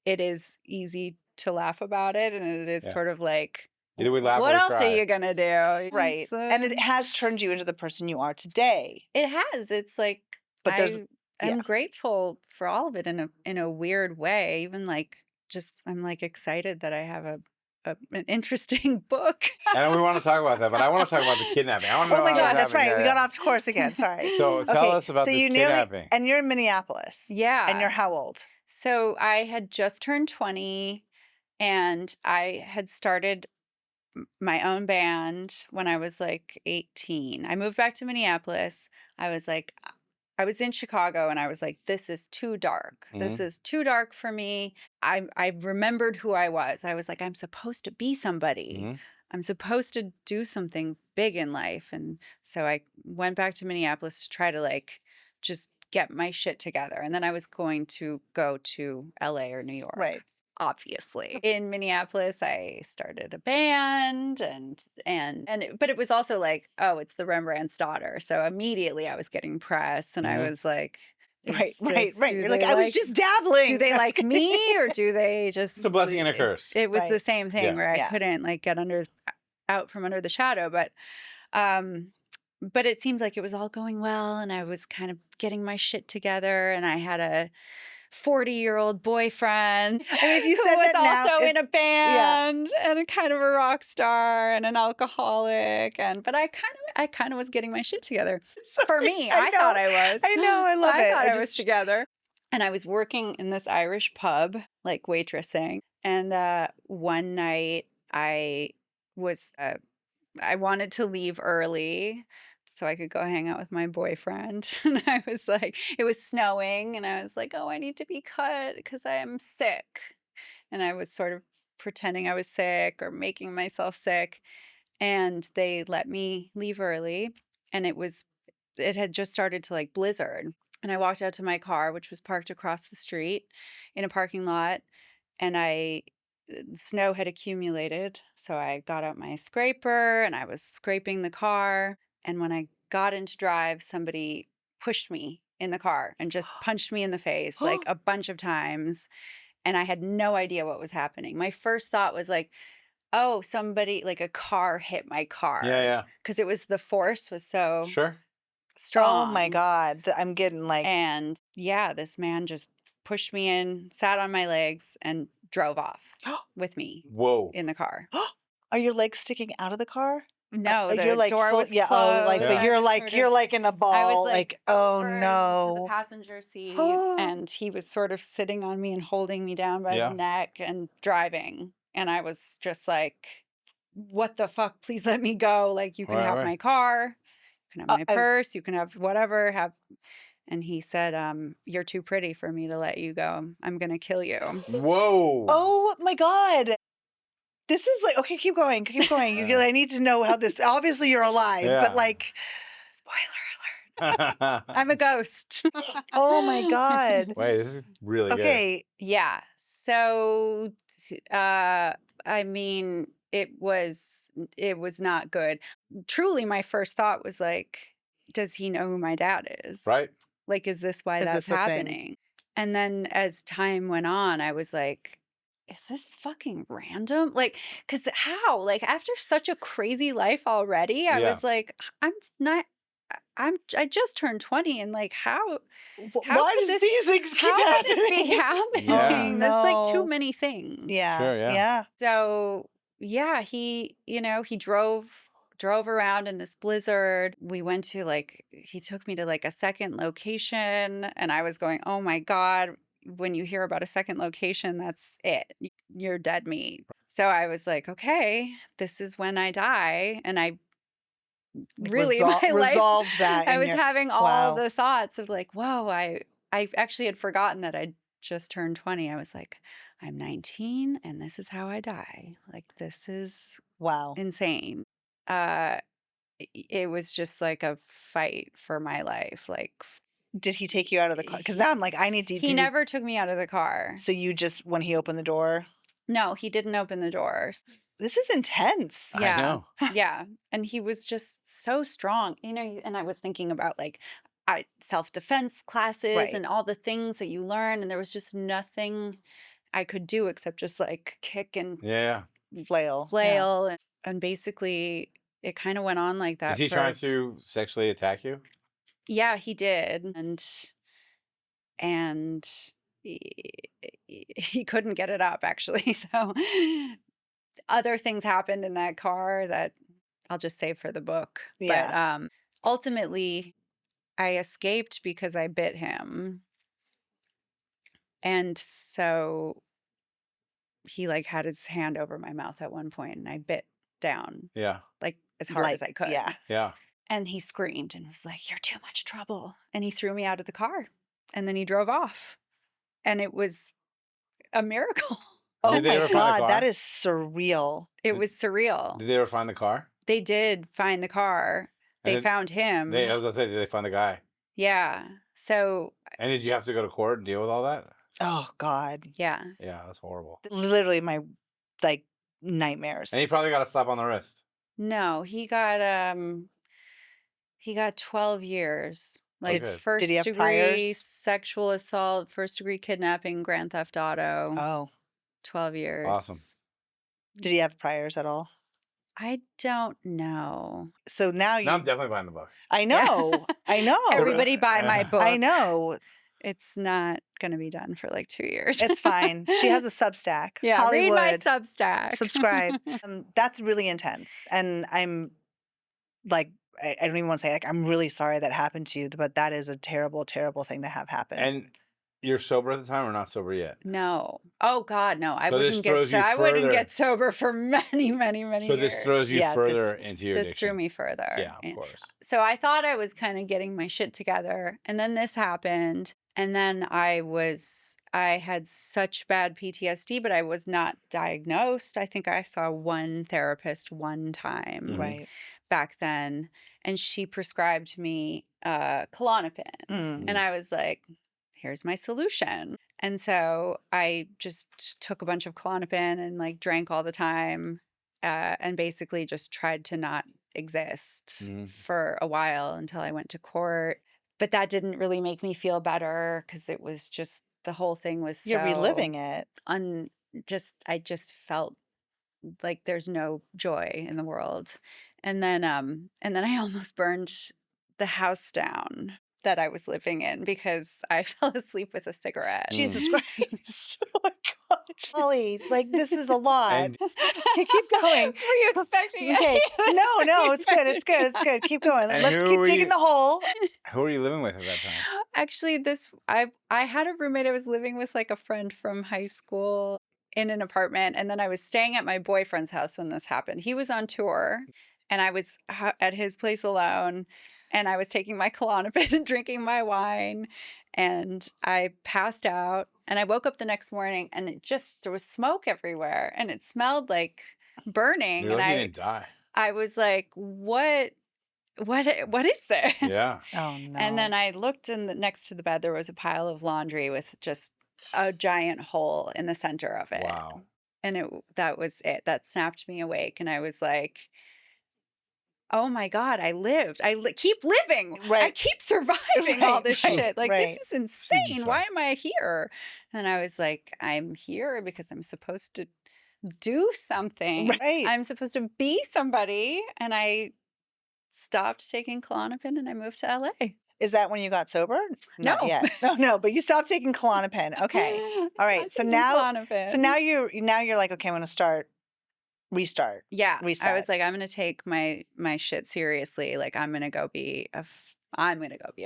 it is easy to laugh about it, and it is
Yeah.
sort of like,
Either we laugh or
what
we
else
cry.
are you gonna do?
Right.
So-
And it has turned you into the person you are today.
it has. It's like,
But there's-
I'm
yeah.
grateful for all of it in a weird way. Even like, just I'm like excited that I have an interesting book.
And we want to talk about that, but I want to talk about the kidnapping. I want to
Oh
know
my
how
God,
that
that's
happened.
right. We
Yeah,
got off course again. Sorry.
So tell us about this
you
kidnapping.
and you're in Minneapolis.
Yeah.
And you're how old?
So I had just turned 20, and I had started my own band when I was like 18. I moved back to Minneapolis. I was in Chicago, and I was like, this is too dark. This is too dark for me. I remembered who I was. I was like, I'm supposed to be somebody.
Mhm.
I'm supposed to do something big in life. And so I went back to Minneapolis to try to like just get my shit together. And then I was going to go to LA or New York.
Right.
Obviously. In Minneapolis, I started a band, but it was also like, oh, it's the Rembrandt's daughter. So immediately I was getting press, and I
Mhm.
was like, is
Right.
this- do
You're like,
they
I was just dabbling.
do they
That's
like
good.
me, or do they just
It's a blessing and a curse.
It was the
Right.
same thing
Yeah.
where I
Yeah.
couldn't like get out from under the shadow, but it seemed like it was all going well, and I was kind of getting my shit together, and I had a 40-year-old boyfriend
I mean, if you
who
said
was
that now,
also
if-
in a band and a kind of a rock star and an alcoholic, but I kind of was getting my shit together. For
Sorry,
me, I
know.
thought I was.
I know, I love it.
I thought I was
just-
together. And I was working in this Irish pub, like waitressing. And one night I wanted to leave early so I could go hang out with my boyfriend. And I was like, it was snowing, and I was like, oh, I need to be cut because I am sick. And I was sort of pretending I was sick or making myself sick. And they let me leave early. And it had just started to like blizzard. And I walked out to my car, which was parked across the street in a parking lot. And snow had accumulated. So I got out my scraper, and I was scraping the car. And when I got into drive, somebody pushed me in the car and just punched me in the face like a bunch of times. And I had no idea what was happening. My first thought was like, oh, somebody, like a car hit my car.
Yeah,
Because the force was so
yeah. Sure.
strong.
Oh my God. I'm getting like,
And yeah, this man just pushed me in, sat on my legs, and drove off with me
Whoa.
in the car.
are your legs sticking out of the car?
No,
Like,
the
you're like
door
full,
was
yeah.
closed.
Oh, like, but
I
you're
was
like
sort
you're
of-
like in a
I
ball.
was
Like, oh
over into the
no.
passenger seat, and he was sort of sitting on me and holding me down by
Yeah.
the neck and driving. And I was just like, "What the fuck? Please let me go! Like, you can have
Right.
my car, you can have my
I-
purse, you can have whatever. Have." And he said, "You're too pretty for me to let you go. I'm gonna kill you."
Whoa.
Oh my God. This is like, okay, keep going, keep going. I need to know how this, obviously you're alive,
Yeah.
but like,
Spoiler alert! I'm a ghost.
oh my God.
Wait, this is really good.
Okay.
Yeah. So, I mean, it was not good. Truly, my first thought was like, does he know who my dad is?
Right?
Like, is this why
Is
that's
this a thing?
happening? And then as time went on, I was like, is this fucking random? Like, because how? Like, after such a crazy life already, I
Yeah.
was like, I just turned 20, and like, how
Why
could
does these things keep
how could this be
happening?
happening?
Yeah.
That's like too
No.
many things.
Yeah.
Sure, yeah.
Yeah.
So yeah, he drove around in this blizzard. We went to he took me to like a second location, and I was going, oh my God, when you hear about a second location, that's it. You're dead meat. So I was like, okay, this is when I die. And I really, my life,
resolved that.
I
in
was
your,
having all
wow.
the thoughts of like, whoa, I actually had forgotten that I just turned 20. I was like, I'm 19 and this is how I die. Like, this is
Wow.
insane. It was just like a fight for my life. Like,
Did he take you out of the car? Because now I'm like, I need to.
he never took me out of the car.
So you just, when he opened the door?
No, he didn't open the doors.
This is intense.
Yeah.
I know.
Yeah. And he was just so strong, and I was thinking about like self-defense classes
Right.
and all the things that you learn. And there was just nothing I could do except just like kick and
Yeah.
Flail.
flail. And basically it kind of went on like that.
Is he trying to sexually attack you?
Yeah, he did. And he couldn't get it up, actually. So other things happened in that car that I'll just save for the book.
Yeah.
But ultimately, I escaped because I bit him. And so he like had his hand over my mouth at one point, and I bit down
Yeah.
like as hard as I could.
Yeah.
Yeah.
And he screamed and was like, "You're too much trouble." And he threw me out of the car, and then he drove off. And it was a miracle.
Oh
Did they
my
ever find the
God,
car?
that is surreal.
It was surreal.
Did they ever find the car?
They did find the car.
And
They
then
found him.
I was gonna say, did they find the guy?
Yeah. So,
And did you have to go to court and deal with all that?
Oh God.
yeah.
Yeah, that's horrible.
Literally my like nightmares.
And he probably got a slap on the wrist.
No, he got 12 years. Like
good.
first
Did he have
degree
priors?
sexual assault, first degree kidnapping, grand theft auto,
Oh.
12 years.
Awesome.
Did he have priors at all?
I don't know.
So now you
Now I'm definitely buying the book.
I know. I know.
Everybody buy my book.
I know.
It's not going to be done for like 2 years.
It's fine. She has a Substack.
Yeah,
Hollywood.
read my Substack.
Subscribe. That's really intense. And I'm like, I don't even want to say, like, I'm really sorry that happened to you, but that is a terrible, terrible thing to have happen.
And you're sober at the time or not sober yet?
No. Oh God, no. I
So this
wouldn't get
throws you
I wouldn't
further-
get sober for many, many, many
So
years.
this throws you
Yeah,
further into your
This
addiction.
threw me further.
Yeah, of course.
So I thought I was kind of getting my shit together, and then this happened, and then I had such bad PTSD, but I was not diagnosed. I think I saw one therapist one time
Mhm.
Right.
back then, and she prescribed me Klonopin.
Mm.
And I was like, here's my solution. And so I just took a bunch of Klonopin and like drank all the time, and basically just tried to not exist
Mhm.
for a while until I went to court. But that didn't really make me feel better because it was just, the whole thing was
You're
so
reliving it.
I just felt like there's no joy in the world. And then I almost burned the house down that I was living in because I fell asleep with a cigarette.
Jesus Christ. Oh my God. Holly, like this is a lot.
And
Keep going.
Were you expecting?
Okay. No, it's good. It's good. It's good. Keep going.
And
Let's
who
keep
were
digging
you-
the hole.
who were you living with at that time?
Actually, I had a roommate. I was living with like a friend from high school in an apartment, and then I was staying at my boyfriend's house when this happened. He was on tour, and I was at his place alone, and I was taking my Klonopin and drinking my wine, and I passed out, and I woke up the next morning, and there was smoke everywhere, and it smelled like burning,
You're
and
lucky you didn't die.
I was like, what is this?
Yeah.
Oh no.
And then I looked next to the bed, there was a pile of laundry with just a giant hole in the center of it.
Wow.
And that was it. That snapped me awake. And I was like, oh my God, I lived. Keep living. I
Right.
keep surviving all this
Right,
shit. Like,
right.
this is insane.
Sure.
Why am I here? And I was like, I'm here because I'm supposed to do something.
Right.
I'm supposed to be somebody. And I stopped taking Klonopin and I moved to LA.
Is that when you got sober? Not
No.
yet. No, but you stopped taking Klonopin. Okay. All right. So now you're like, okay, I'm gonna restart.
Yeah, I
reset.
was like, I'm gonna take my shit seriously. Like, I'm gonna go be a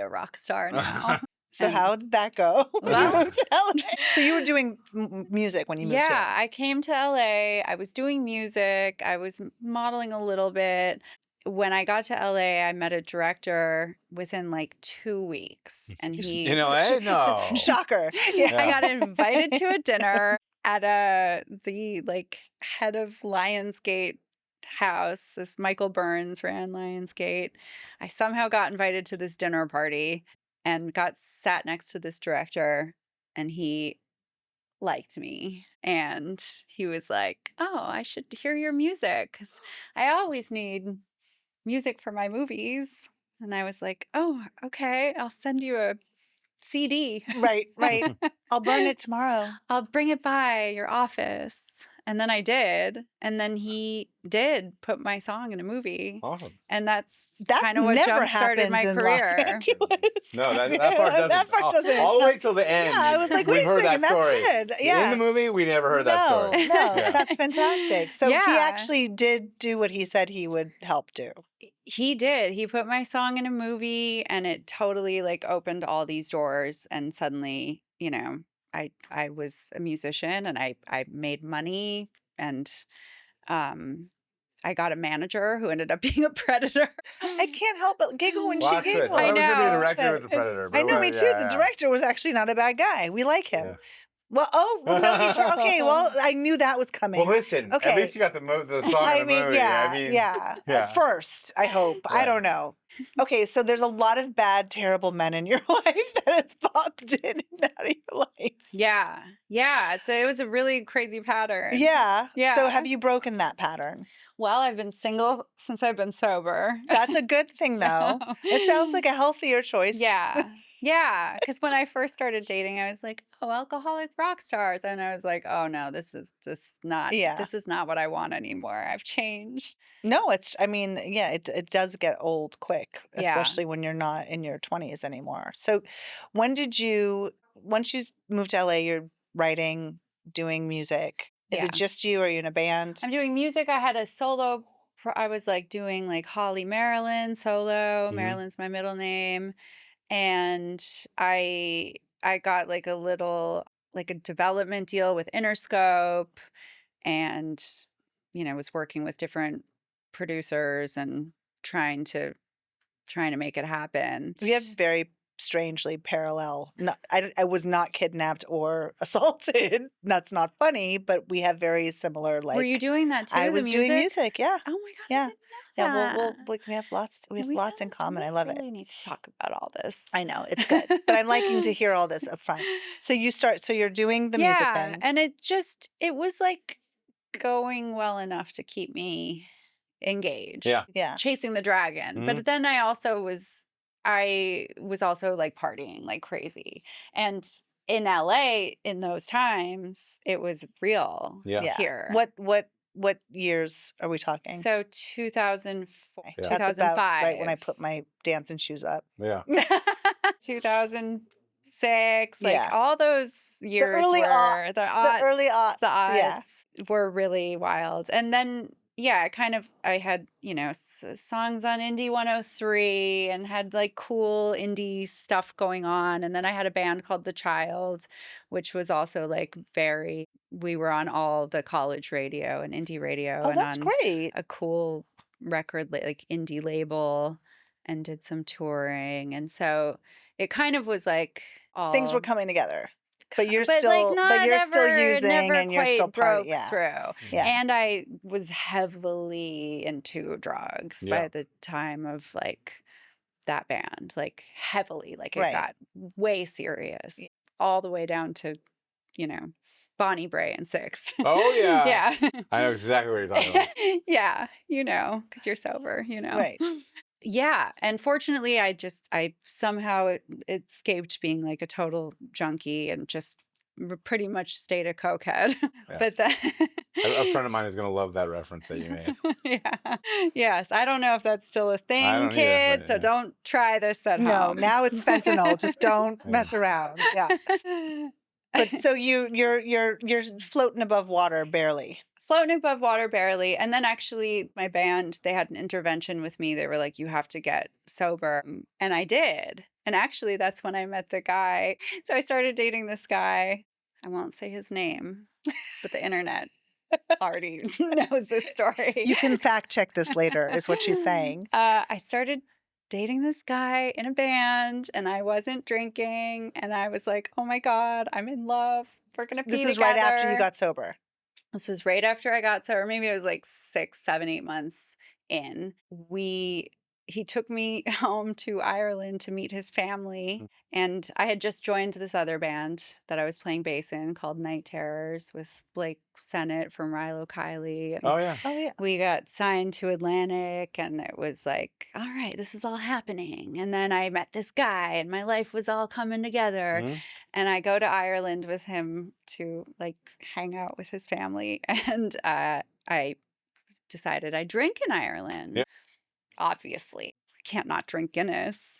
rock star now.
So
And-
how did that go? when you
Well-
moved to LA? So you were doing music when you moved here.
Yeah, I came to LA. I was doing music. I was modeling a little bit. When I got to LA, I met a director within like 2 weeks, and he
In LA? No.
Shocker. Yeah.
I got invited to a dinner at the like head of Lionsgate house. This Michael Burns ran Lionsgate. I somehow got invited to this dinner party and got sat next to this director, and he liked me, and he was like, "Oh, I should hear your music because I always need music for my movies." And I was like, "Oh, okay, I'll send you a CD.
Right. I'll burn it tomorrow.
I'll bring it by your office." And then I did. And then he did put my song in a movie.
Awesome.
And that's
That
kind of what
never
jump-started my
happens in Los
career.
Angeles.
No, that part doesn't.
That part doesn't.
All the way till the end.
Yeah, I was like,
we've
wait a
heard
second,
that
that's
story.
good. Yeah.
In the movie, we never heard that story.
No,
Yeah.
that's fantastic. So he
Yeah.
actually did do what he said he would help do.
He did. He put my song in a movie, and it totally like opened all these doors. And suddenly, I was a musician, and I made money, and I got a manager who ended up being a predator.
I can't help but giggle when
Plot
she
twist.
giggles.
I
I
was gonna be the
know.
director with the Predator.
I know,
but
me too.
yeah,
The director was actually not a bad guy. We like him.
Yeah.
Well, okay. Well, I knew that was coming.
Well, listen.
Okay.
At least you got the song
I
in the
mean,
movie.
yeah,
I mean,
yeah.
yeah.
At first, I hope. I
Right.
don't know. Okay, so there's a lot of bad, terrible men in your life that have popped in and out of your life.
Yeah. So it was a really crazy pattern.
Yeah. So
Yeah.
have you broken that pattern?
Well, I've been single since I've been sober.
That's a good thing, though.
So-
It sounds like a healthier choice.
Yeah. Because when I first started dating, I was like, oh, alcoholic rock stars. And I was like, oh no, this is not what I want anymore. I've changed.
No, it does get old quick,
Yeah.
especially when you're not in your 20s anymore. So once you moved to LA, you're writing, doing music. Is
Yeah.
it just you? Or are you in a band?
I'm doing music. I had a solo. I was like doing like Holly Marilyn solo.
Mhm.
Marilyn's my middle name. And I got like a development deal with Interscope, and was working with different producers and trying to make it happen.
We have very strangely parallel. I was not kidnapped or assaulted. That's not funny, but we have very similar. Like,
Were you doing that too?
I
the
was doing music. Yeah,
Oh my god!
Yeah.
I didn't know
yeah.
that.
We have lots. We have lots in common. I love it.
We really need to talk about all this.
I know it's good, but I'm liking to hear all this up front. So you're doing the music thing.
And it was like going well enough to keep me engaged.
Yeah.
Yeah.
Chasing the dragon.
Mhm.
But then I was also like partying like crazy. And in LA in those times, it was real
Yeah.
Yeah.
here.
What years are we talking?
So 2004,
Okay,
Yeah.
That's
2005.
about right when I put my dancing shoes up.
Yeah.
2006, 6, like
Yeah.
all those
The
years
early
were
aughts. The early aughts.
the
Yeah.
odds were really wild. And then, yeah, I had, songs on Indie 103 and had like cool indie stuff going on. And then I had a band called The Child, which was also like we were on all the college radio and indie radio
Oh,
and
that's
on
great.
a cool record, like indie label, and did some touring. And so it kind of was like
Things were
all
coming together. But you're
but like
still
it
using
never
and you're still
quite broke
yeah.
through.
Yeah.
And I was heavily into drugs by the time of like that band, like heavily, like it
Right.
got way serious, all the way down to, Bonnie Bray and Six.
Oh, yeah.
Yeah.
I know exactly what you're talking about.
Yeah, because you're sober,
Right.
Yeah, and fortunately, I somehow escaped being like a total junkie and just pretty much stayed a cokehead.
Yeah.
But then,
A friend of mine is going to love that reference that you made.
yeah, yes, I don't know if that's still a
I
thing,
don't either,
kids.
but,
So
yeah.
don't try this at
No,
home.
now it's fentanyl. Just don't mess around. Yeah. But so you're floating above water barely.
Floating above water barely. And then actually my band, they had an intervention with me. They were like, you have to get sober. And I did. And actually that's when I met the guy. So I started dating this guy. I won't say his name, but the internet already knows this story.
You can fact check this later, is what she's saying.
I started dating this guy in a band and I wasn't drinking. And I was like, oh my God, I'm in love. We're going to be
This is
together.
right after you got sober.
This was right after I got sober. Maybe it was like 6, 7, 8 months in. He took me home to Ireland to meet his family. And I had just joined this other band that I was playing bass in called Night Terrors with Blake Sennett from Rilo Kiley. And
Oh, yeah.
Oh, yeah.
we got signed to Atlantic and it was like, all right, this is all happening. And then I met this guy and my life was all coming together.
Mhm.
And I go to Ireland with him to like hang out with his family. And I decided I drink in Ireland.
Yeah.
Obviously, I can't not drink Guinness.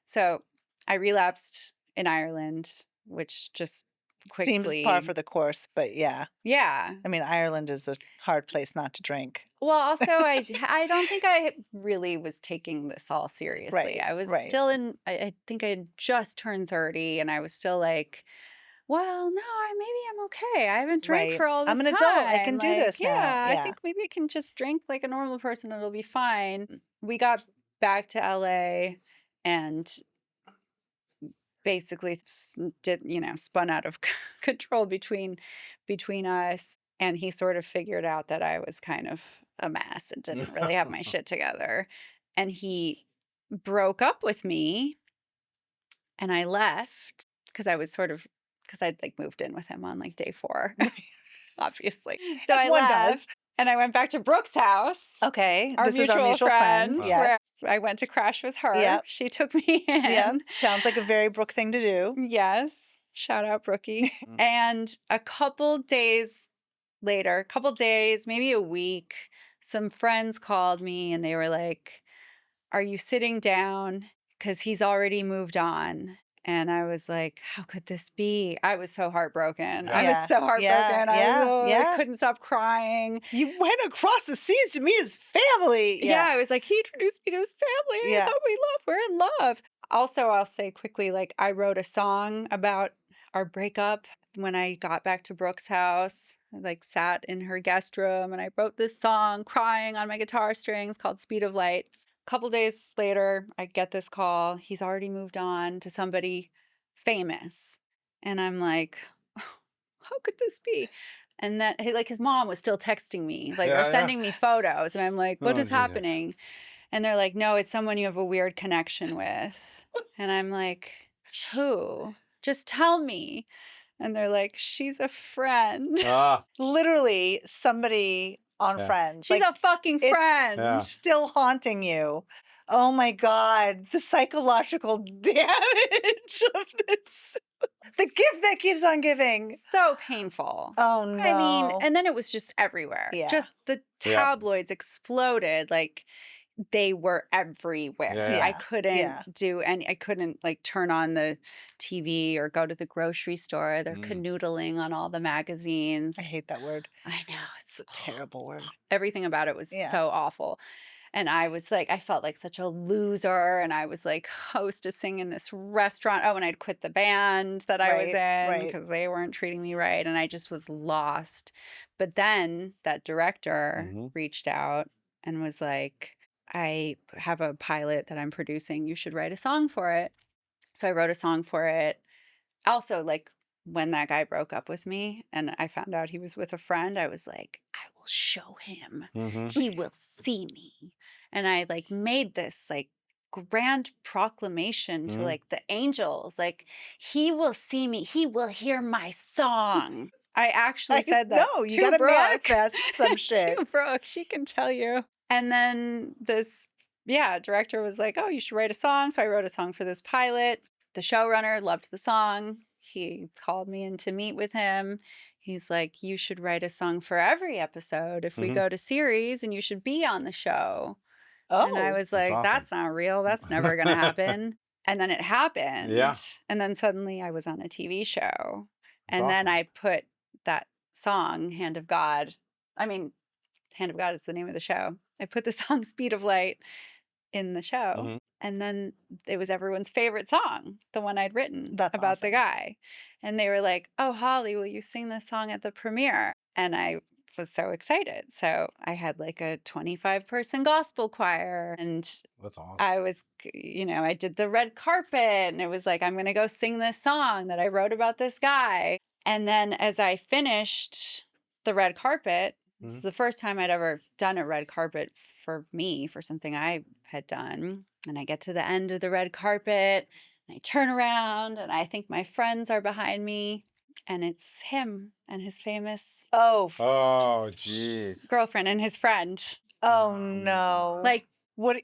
So I relapsed in Ireland, which just quickly
Seems par for the course, but yeah.
Yeah.
I mean, Ireland is a hard place not to drink.
Well, also, I don't think I really was taking this all seriously.
Right,
I was
right.
still I think I had just turned 30 and I was still like, well, no, maybe I'm okay. I haven't drank
Right.
for all this
I'm an
time.
adult. I can do
Like,
this now.
yeah, I
Yeah.
think maybe I can just drink like a normal person. It'll be fine. We got back to LA and basically spun out of control between us. And he sort of figured out that I was kind of a mess and didn't really have my shit together. And he broke up with me and I left because I'd like moved in with him on like day 4, obviously. So
As
I
one
left
does.
and I went back to Brooke's house.
Okay.
Our
This is our mutual friend.
where
Yes.
I went to crash with her.
Yep.
She took me in.
Yep. Sounds like a very Brooke thing to do.
Yes. Shout out Brookie. And a couple days, maybe a week, some friends called me and they were like, are you sitting down? Because he's already moved on. And I was like, how could this be? I was so heartbroken. I was so heartbroken. I couldn't stop crying.
You went across the seas to meet his family.
Yeah, I was like, he introduced me to his family. I thought we're in love. Also, I'll say quickly, like I wrote a song about our breakup when I got back to Brooke's house. I like sat in her guest room and I wrote this song crying on my guitar strings called Speed of Light. A couple days later, I get this call. He's already moved on to somebody famous. And I'm like, how could this be? And then like his mom was still texting me, like or sending me photos. And I'm like, what is happening? And they're like, no, it's someone you have a weird connection with. And I'm like, who? Just tell me. And they're like, she's a friend.
Literally somebody on Friends.
She's a fucking friend.
Still haunting you. Oh my God. The psychological damage of this. The gift that keeps on giving.
So painful.
Oh no.
I mean, and then it was just everywhere.
Yeah.
Just the tabloids exploded. Like they were everywhere.
Yeah.
I
Yeah.
couldn't
Yeah.
do any, I couldn't like turn on the TV or go to the grocery store. They're canoodling on all the magazines.
I hate that word.
I know. It's
Terrible word.
everything about it was
Yeah.
so awful. And I was like, I felt like such a loser. And I was like hostessing in this restaurant. Oh, and I'd quit the band that I was in because they weren't treating me right. And I just was lost. But then that director reached out and was like, I have a pilot that I'm producing. You should write a song for it. So I wrote a song for it. Also, like, when that guy broke up with me and I found out he was with a friend, I was like, I will show him. He will see me. And I like made this like grand proclamation to like the angels, like, he will see me. He will hear my song. I actually said that.
No, you
to
gotta
Brooke.
manifest some shit.
To Brooke, she can tell you. And then this, director was like, oh, you should write a song. So I wrote a song for this pilot. The showrunner loved the song. He called me in to meet with him. He's like, you should write a song for every episode if we go to series, and you should be on the show.
Oh,
And I was like,
awesome.
that's not real. That's never going to happen. And then it happened.
Yeah.
And then suddenly I was on a TV show.
That's
And then
awesome.
I put that song, Hand of God. I mean, Hand of God is the name of the show. I put the song Speed of Light in the show. And then it was everyone's favorite song, the one I'd written
That's
about
awesome.
the guy. And they were like, oh, Holly, will you sing this song at the premiere? And I was so excited. So I had like a 25-person gospel choir, and
That's awesome.
I was, I did the red carpet, and it was like, I'm going to go sing this song that I wrote about this guy. And then as I finished the red carpet, this is the first time I'd ever done a red carpet for me, for something I had done. And I get to the end of the red carpet, and I turn around, and I think my friends are behind me, and it's him and his famous
Oh, jeez.
girlfriend and his friend.
Oh no.
Like,
what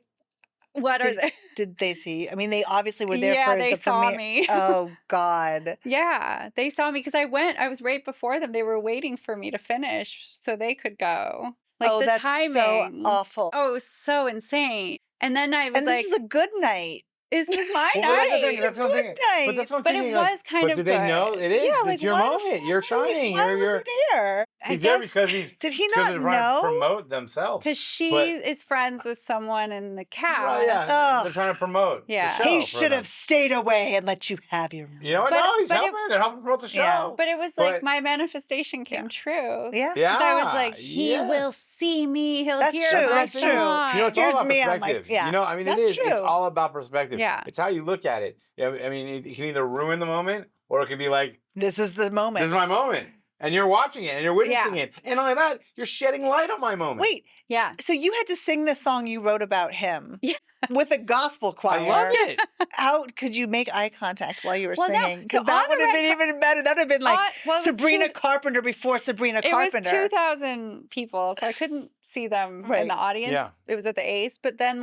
what are they?
did they see? I mean, they obviously were there for
they
the
saw
premiere.
me.
Oh God.
Yeah, they saw me because I was right before them. They were waiting for me to finish so they could go. Like,
Oh,
the
that's
timing.
so awful.
Oh, it was so insane. And then I was
And
like,
this is a good night.
is this my
Well, that's the
night?
thing,
It's a
that's what I'm
good
thinking.
night.
But that's what I'm
But it
thinking, like,
was kind
but
of
did they
good.
know it is?
Yeah,
It's
like,
your
why the
moment. You're shining.
Why
You're
was he there?
I
he's there
guess
because he's
Did he
because
not
they're trying to
know?
promote themselves.
because she
But-
is friends with someone in the cast.
Right, yeah.
Ugh.
They're trying to promote.
Yeah.
The show
He
for
should
them.
have stayed away and let you have your moment.
You know what?
But-
No, he's
but it-
helping. They're helping promote the show.
Yeah.
But it was like
But-
my manifestation came true.
Yeah.
Yeah.
'Cause I was like, he
yes.
will see me. He'll
That's
hear
true,
my
that's true.
song.
You know, it's all
Here's
about
me, I'm like,
perspective.
yeah,
You know, I mean,
that's
it is.
true.
It's all about perspective.
Yeah.
It's how you look at it. I mean, it can either ruin the moment or it can be like,
This is the
this
moment.
is my moment. And you're watching it and you're witnessing it. And not only that, you're shedding light on my moment.
Wait,
Yeah.
so you had to sing this song you wrote about him
Yeah.
with a gospel choir.
I love it.
How could you make eye contact while you were
Well, no,
singing? Because
so
that
on
would
the
have
red
been even better. That would have been like
well, it was
Sabrina
two-
Carpenter before Sabrina
It was
Carpenter.
2,000 people, so I couldn't see them
Right.
in the audience.
Yeah.
It was at the Ace, but then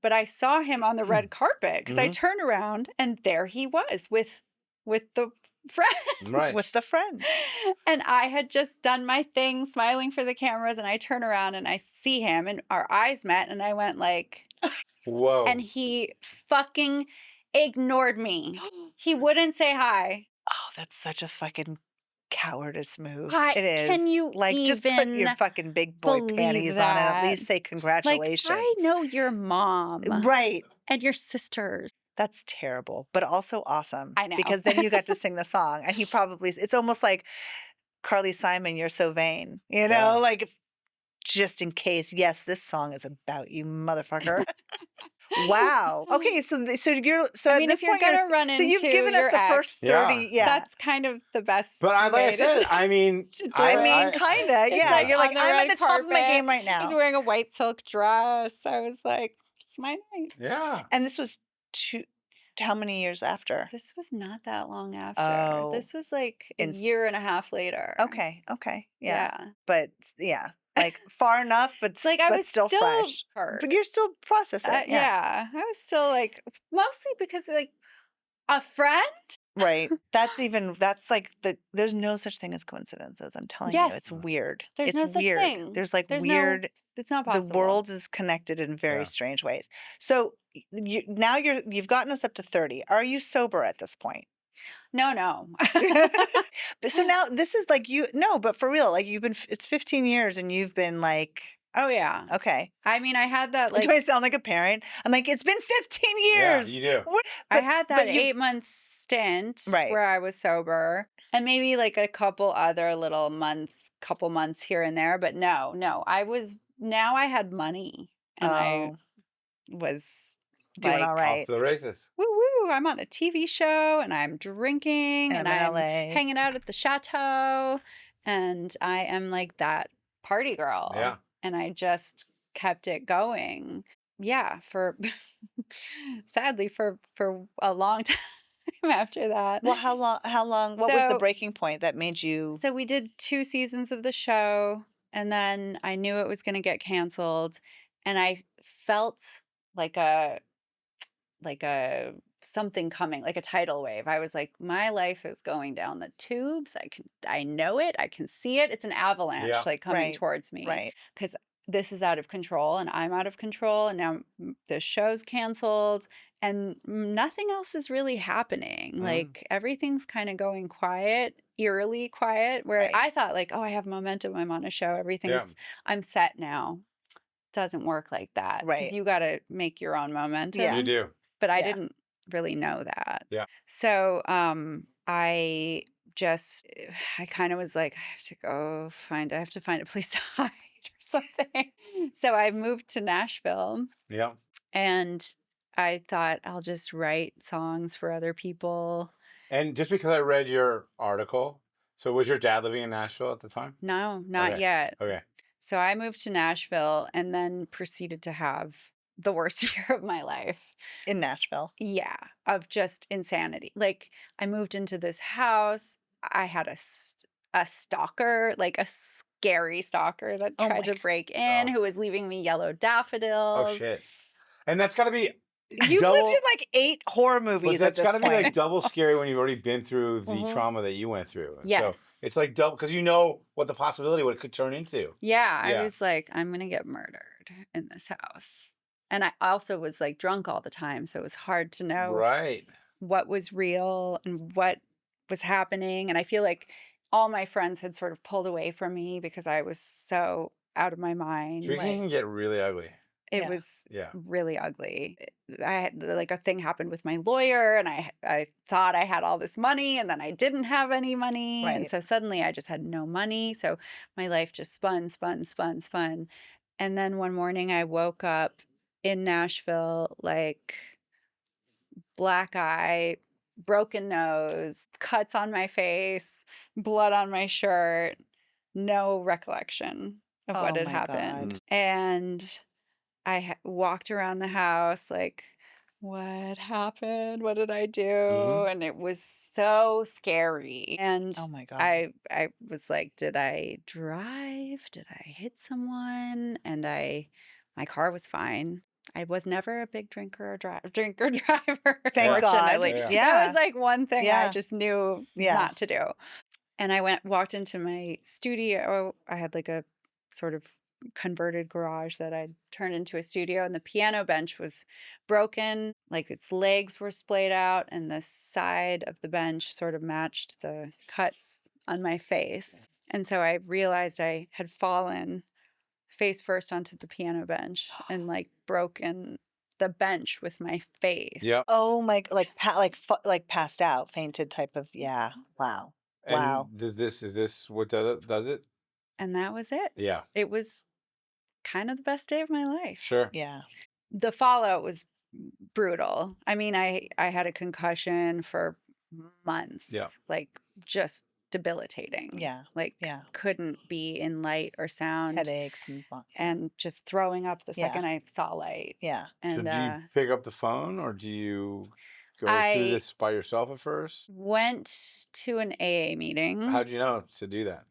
but I saw him on the red carpet because I turned around and there he was with the friend.
Right.
With the friend.
And I had just done my thing, smiling for the cameras, and I turn around and I see him, and our eyes met, and I went like,
Whoa.
and he fucking ignored me. He wouldn't say hi.
Oh, that's such a fucking cowardice move.
Hi,
It is.
can you
like just put your
even
fucking big boy
believe
panties on and at
that?
least say
Like,
congratulations.
I know your mom
Right.
and your sisters.
That's terrible, but also awesome.
I know.
Because then you got to sing the song. And he probably, it's almost like Carly Simon, You're So Vain. You know,
Yeah.
like just in case, yes, this song is about you, motherfucker. Wow. Okay, so you're so
I
at
mean,
this
if you're
point
gonna run
so you've
into
given us
your
the
ex,
first 30. Yeah.
That's kind of the best.
But like I
way to
said,
say
I mean,
to do
I
it.
mean, kind of.
It's
Yeah.
like
You're like,
on the
I'm
red
at the top of my
carpet.
game right
He's
now.
wearing a white silk dress. I was like, it's my night.
yeah.
And this was how many years after?
This was not that long after.
Oh.
This was like a
In-
year and a half later.
Okay. Yeah.
Yeah.
But yeah, like far enough, but
It's like I
but
was
still fresh.
hurt.
But you're still processing.
Yeah. I was still like, mostly because like a friend
Right. That's like there's no such thing as coincidences. I'm telling you, it's
Yes.
weird.
There's
It's
no such
weird.
thing.
There's like
There's
weird.
it's not
The
possible.
world is connected in very
Yeah.
strange ways. So now you've gotten us up to 30. Are you sober at this point?
No.
So now this is like but for real, like it's 15 years and you've been like,
Oh yeah.
okay.
I mean, I had that like
Do I sound like a parent? I'm like, it's been 15
Yeah,
years.
you do.
I had that
you-
8-month stint
Right.
where I was sober, and maybe like a couple other little couple months here and there. But no, now I had money, and I
Oh,
was
doing
like,
all
Off
right.
to the races.
woo woo, I'm on a TV show, and I'm drinking,
And
and
I'm in
I'm
LA.
hanging out at the chateau, and I am like that party girl.
Yeah.
And I just kept it going. Yeah, for sadly for a long time after that.
Well, how long, what was the
So-
breaking point that made you?
So we did 2 seasons of the show, and then I knew it was going to get canceled, and I felt like a something coming, like a tidal wave. I was like, my life is going down the tubes. I know it. I can see it. It's an avalanche
Yeah.
like coming
Right,
towards me.
Right.
Because this is out of control and I'm out of control, and now the show's canceled and nothing else is really happening.
Mhm.
Like everything's kind of going quiet, eerily quiet, where
Right.
I thought like, oh, I have momentum. I'm on a show. Everything's, I'm set now. Doesn't work like that.
Right.
Because you got to make your own momentum.
Yeah.
You do.
But I
Yeah.
didn't really know that.
Yeah.
So I kind of was like, I have to find a place to hide or something. So I moved to Nashville,
Yeah.
and I thought I'll just write songs for other people.
And just because I read your article, so was your dad living in Nashville at the time?
No, not
Okay.
yet.
Okay.
So I moved to Nashville and then proceeded to have the worst year of my life.
In Nashville.
Yeah, of just insanity. Like I moved into this house. I had a stalker, like a scary stalker that
Oh
tried
my
to break in,
Oh.
who was leaving me yellow daffodils.
Oh shit. And that's got to be
You've
double,
lived in like 8 horror
but
movies at
that's
this
got to be
point.
like double scary when you've already been through the
Mhm.
trauma that you went through. And
Yes.
So it's like double because you know what the possibility, what it could turn into.
Yeah, I
Yeah.
was like, I'm gonna get murdered in this house. And I also was like drunk all the time, so it was hard to know
Right.
what was real and what was happening. And I feel like all my friends had sort of pulled away from me because I was so out of my mind.
Drinking can get really ugly.
It
Yeah.
was
Yeah.
really ugly. I had like a thing happened with my lawyer, and I thought I had all this money, and then I didn't have any money. And
Right.
so suddenly I just had no money. So my life just spun. And then one morning I woke up in Nashville, like black eye, broken nose, cuts on my face, blood on my shirt, no recollection of what
Oh
had
my
happened.
God.
And I walked around the house like, what happened? What did I do?
Mhm.
And it was so scary. And
Oh my God.
I was like, did I drive? Did I hit someone? And my car was fine. I was never a big drinker or driver.
Thank God.
Fortunately.
Yeah.
Yeah.
That was like one thing I
Yeah.
just knew
Yeah.
not to do. And I walked into my studio. I had like a sort of converted garage that I'd turned into a studio, and the piano bench was broken. Like its legs were splayed out, and the side of the bench sort of matched the cuts on my face. And so I realized I had fallen face first onto the piano bench and like broken the bench with my face.
Yep.
Oh my, like passed out, fainted type of, yeah. Wow.
And
Wow.
is this what does it?
And that was it.
Yeah.
It was kind of the best day of my life.
Sure.
Yeah.
The fallout was brutal. I mean, I had a concussion for months.
Yeah.
Like just debilitating.
Yeah.
Like
Yeah.
couldn't be in light or sound.
Headaches
And just throwing up the
Yeah.
second I saw light.
yeah.
And
So do you pick up the phone or do you go
I-
through this by yourself at first?
went to an AA meeting
How'd you know to do that?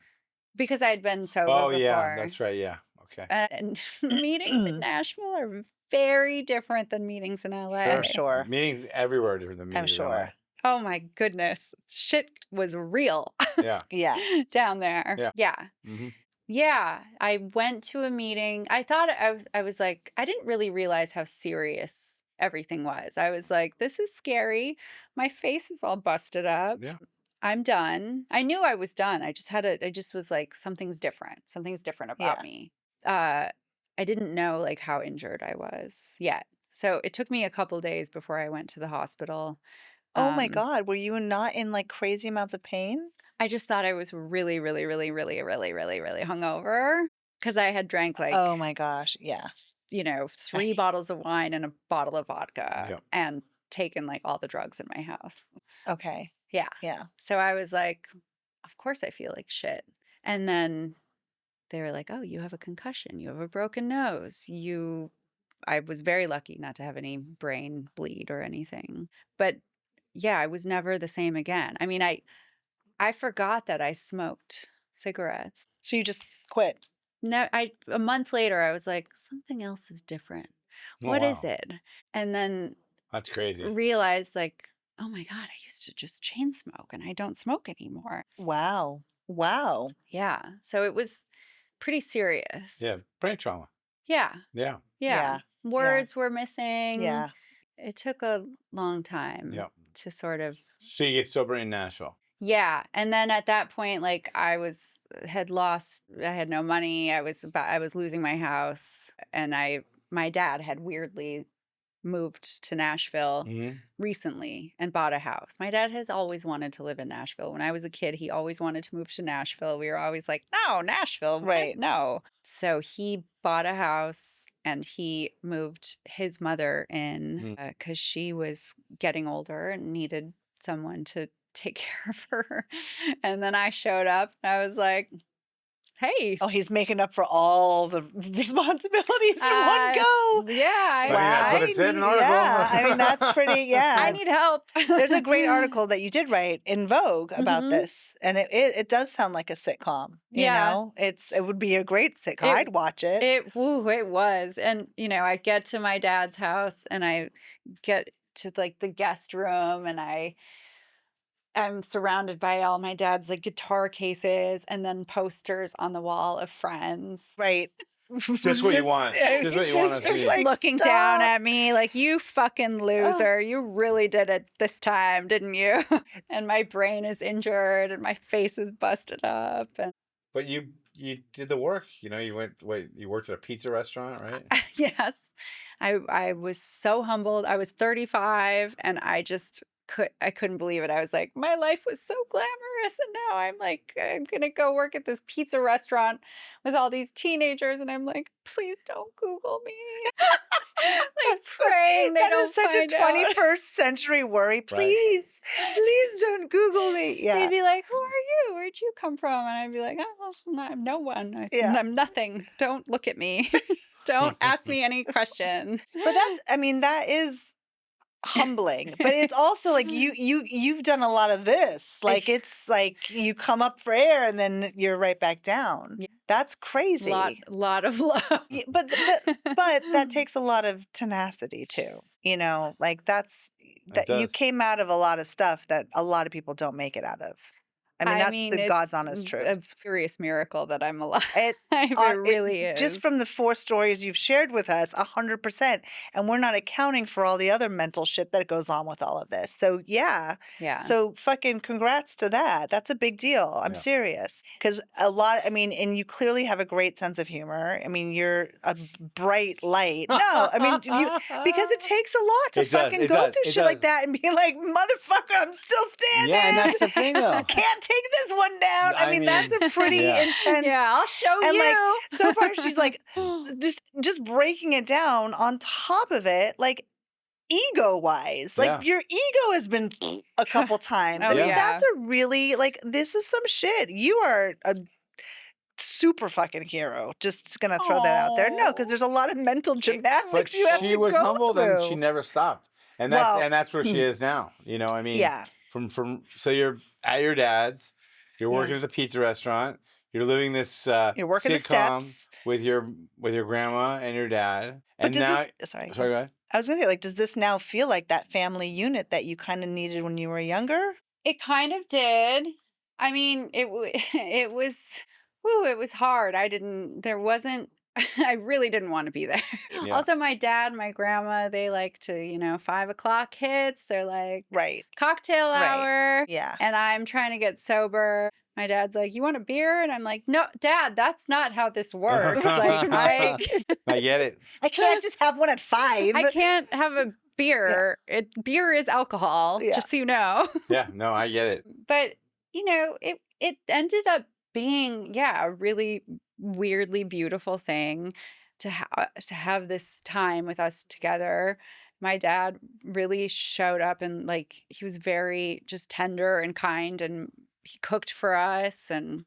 because I'd been sober
Oh
before.
yeah, that's right. Yeah. Okay.
And meetings in Nashville are very different than meetings in LA.
I'm sure.
Meetings everywhere are different than
I'm
meetings in LA.
sure.
Oh my goodness. Shit was real
Yeah.
Yeah.
down there.
Yeah.
Yeah.
Mm-hmm.
Yeah. I went to a meeting. I thought I was like, I didn't really realize how serious everything was. I was like, this is scary. My face is all busted up.
Yeah.
I'm done. I knew I was done. I just was like, something's different. Something's different about
Yeah.
me. I didn't know like how injured I was yet. So it took me a couple days before I went to the hospital.
Oh my
Um,
God. Were you not in like crazy amounts of pain?
I just thought I was really, really, really, really, really, really, really hungover because I had drank like,
Oh my gosh. Yeah.
3 bottles of wine and a bottle of vodka
Yeah.
and taken like all the drugs in my house.
Okay.
Yeah.
Yeah.
So I was like, of course I feel like shit. And then they were like, oh, you have a concussion. You have a broken nose. I was very lucky not to have any brain bleed or anything. But yeah, I was never the same again. I mean, I forgot that I smoked cigarettes.
So you just quit.
No, a month later I was like, something else is different.
Oh,
What is
wow.
it? And then
That's crazy.
realized like, oh my God, I used to just chain smoke and I don't smoke anymore.
Wow. Wow.
Yeah. So it was pretty serious.
Yeah. Brain trauma.
Yeah.
Yeah.
Yeah. Words were missing.
Yeah.
It took a long time
Yeah.
to sort of.
So you get sober in Nashville.
Yeah. And then at that point, like I had no money. I was losing my house and my dad had weirdly moved to Nashville
Mm-hmm.
recently and bought a house. My dad has always wanted to live in Nashville. When I was a kid, he always wanted to move to Nashville. We were always like, no, Nashville. What?
Right.
No. So he bought a house and he moved his mother in because she was getting older and needed someone to take care of her. And then I showed up and I was like, hey.
Oh, he's making up for all the responsibilities in one go.
Yeah.
I mean, that's what it said in an article.
Yeah. I mean, that's pretty, yeah.
I need help.
There's a great article that you did write in Vogue about
Mhm.
this, and it does sound like a sitcom. You
Yeah.
know, it would be a great sitcom. I'd watch it.
It was. And, I get to my dad's house and I get to like the guest room and I'm surrounded by all my dad's like guitar cases and then posters on the wall of Friends.
Right.
Just what you want. Just what you want to
Just
see.
like,
looking down
stop.
at me like, you fucking loser. You really did it this time, didn't you? And my brain is injured and my face is busted up. And
But you did the work. You worked at a pizza restaurant, right?
yes, I was so humbled. I was 35 and I couldn't believe it. I was like, my life was so glamorous and now I'm gonna go work at this pizza restaurant with all these teenagers and I'm like, please don't Google me. Like praying they
That
don't
is such a
find out.
21st century worry. Please, please don't Google me. Yeah.
They'd be like, who are you? Where'd you come from? And I'd be like, oh, I'm no one.
Yeah.
I'm nothing. Don't look at me. Don't ask me any questions.
But that is humbling, but it's also like you've done a lot of this. Like it's like you come up for air and then you're right back down.
Yeah.
That's crazy.
Lot of love.
Yeah, but that takes a lot of tenacity too. Like you came out of a lot of stuff that a lot of people don't make it out of. I mean, that's the God's honest truth.
A curious miracle that I'm alive.
It
It really is.
Just from the 4 stories you've shared with us, 100%. And we're not accounting for all the other mental shit that goes on with all of this. So, yeah.
Yeah.
So, fucking congrats to that. That's a big deal. I'm serious. Because and you clearly have a great sense of humor. I mean, you're a bright light. No, I mean, because it takes a lot to fucking go through shit like that and be like, motherfucker, I'm still standing.
Yeah, and that's the thing, though.
Can't take this one down. I mean, that's a pretty intense.
Yeah, I'll show
And
you.
like so far, she's like just breaking it down. On top of it, like ego wise, like your ego has been a couple times. I mean, that's a really this is some shit. You are a super fucking hero. Just gonna throw that out there. No, because there's a lot of mental gymnastics you have to go through.
She was humbled and she never stopped, and that's where she is now. I mean, so you're at your dad's, you're working at the pizza restaurant, you're living this
you're working the
sitcom
steps
with your grandma and your dad, and
But
now
sorry,
go ahead.
I was gonna say, like, does this now feel like that family unit that you kind of needed when you were younger?
It kind of did. I mean, it was, whew, it was hard. There wasn't, I really didn't want to be there.
Yeah.
Also, my dad and my grandma, they like to, 5 o'clock hits. They're like,
Right.
cocktail
Right.
hour.
Yeah.
And I'm trying to get sober. My dad's like, you want a beer? And I'm like, no, Dad, that's not how this works. Like,
I get it.
I can't just have one at 5.
I can't have a beer. Beer is alcohol,
Yeah.
just so you know.
Yeah, no, I get it.
But, it ended up being, a really weirdly beautiful thing to have this time with us together. My dad really showed up and like he was very just tender and kind, and he cooked for us and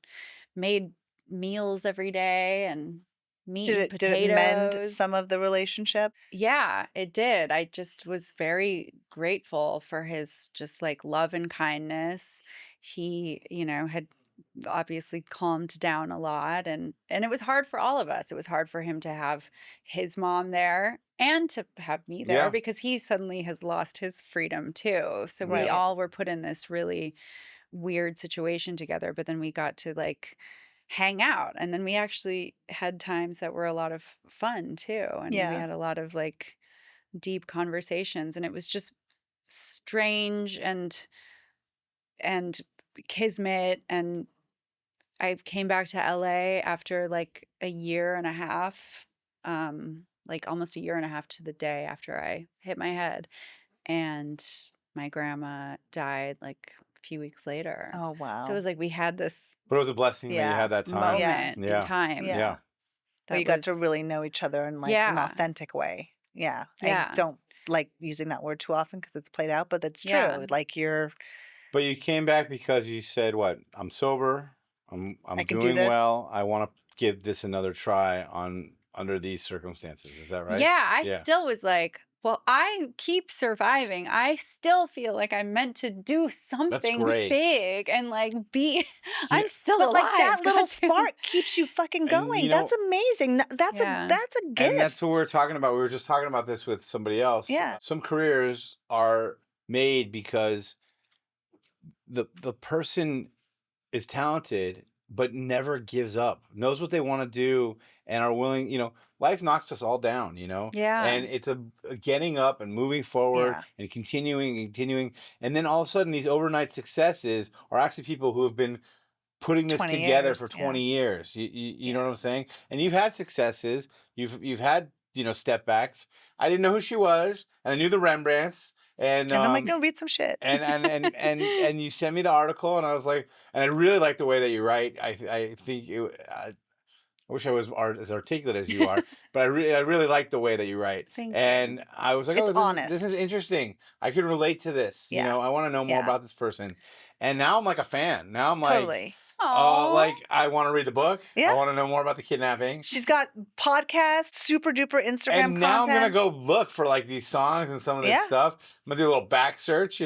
made meals every day and meat and
Did it mend
potatoes.
some of the relationship?
Yeah, it did. I just was very grateful for his just like love and kindness. He, had obviously calmed down a lot, and it was hard for all of us. It was hard for him to have his mom there and to have me there
Yeah.
because he suddenly has lost his freedom too. So we
Right.
all were put in this really weird situation together, but then we got to like hang out, and then we actually had times that were a lot of fun too, and we
Yeah.
had a lot of like deep conversations, and it was just strange and kismet. And I came back to LA after like a year and a half, like almost a year and a half to the day after I hit my head, and my grandma died like a few weeks later.
Oh,
So it
wow.
was like we had this
But it was a blessing that you
Yeah.
had that time.
moment
Yeah.
in
Yeah.
time.
Yeah.
Yeah.
Where you got to really know each other in like an
Yeah.
authentic way. Yeah. I
Yeah.
don't like using that word too often because it's played out, but that's true.
Yeah.
Like
But you came back because you said, "What? I'm sober. I'm
I can do
doing
this."
well. I want to give this another try under these circumstances." Is that right?
Yeah, I
Yeah.
still was like, well, I keep surviving. I still feel like I'm meant to do something
great.
big and like be. I'm still
but
alive.
like that little
goddamn.
spark keeps you fucking
And,
going.
you know-
That's amazing. That's
Yeah.
that's a gift.
And that's what we were talking about. We were just talking about this with somebody else.
Yeah.
Some careers are made because the person is talented but never gives up, knows what they want to do, and are willing. Life knocks us all down.
Yeah.
And it's a getting up and moving forward
Yeah.
and continuing, and then all of a sudden these overnight successes are actually people who have been putting this
20
together
years,
for
yeah.
20 years. You know what I'm saying? And you've had successes. You've had step backs. I didn't know who she was, and I knew the Rembrandts. And
I'm like, no, read some shit.
and you sent me the article, and I was like, and I really like the way that you write. I think I wish I was as articulate as you are, but I really like the way that you write.
Thank you.
And I was like,
It's
this is
honest.
interesting. I could relate to this.
Yeah.
I want to know more
Yeah.
about this person. And now I'm like a fan. Now I'm like,
Totally.
like I want to read the book.
Yeah.
I want to know more about the kidnapping.
She's got podcast, super duper Instagram
And now
content.
I'm gonna go look for like these songs and some of this
Yeah.
stuff. I'm gonna do a little back search,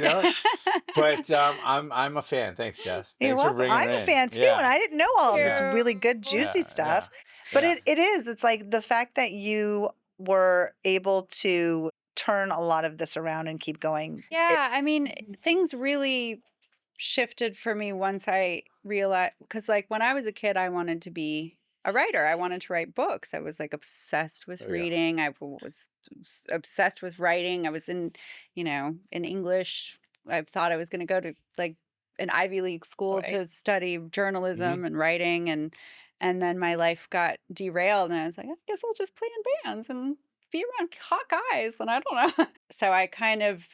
But I'm a fan. Thanks, Jess.
You're
Thanks for
welcome.
bringing
I'm
it
a
in.
fan too,
Yeah.
and I didn't know all of this
Yeah.
really good, juicy
Yeah,
stuff.
yeah,
But
yeah.
it is. It's like the fact that you were able to turn a lot of this around and keep going.
Yeah, I mean, things really shifted for me once I realized, because like when I was a kid, I wanted to be a writer. I wanted to write books. I was like obsessed with
Oh, yeah.
reading. I was obsessed with writing. I was in English. I thought I was going to go to like an Ivy League school
Right.
to study journalism and writing, and then my life got derailed, and I was like, I guess I'll just play in bands and be around hot guys, and I don't know. So I kind of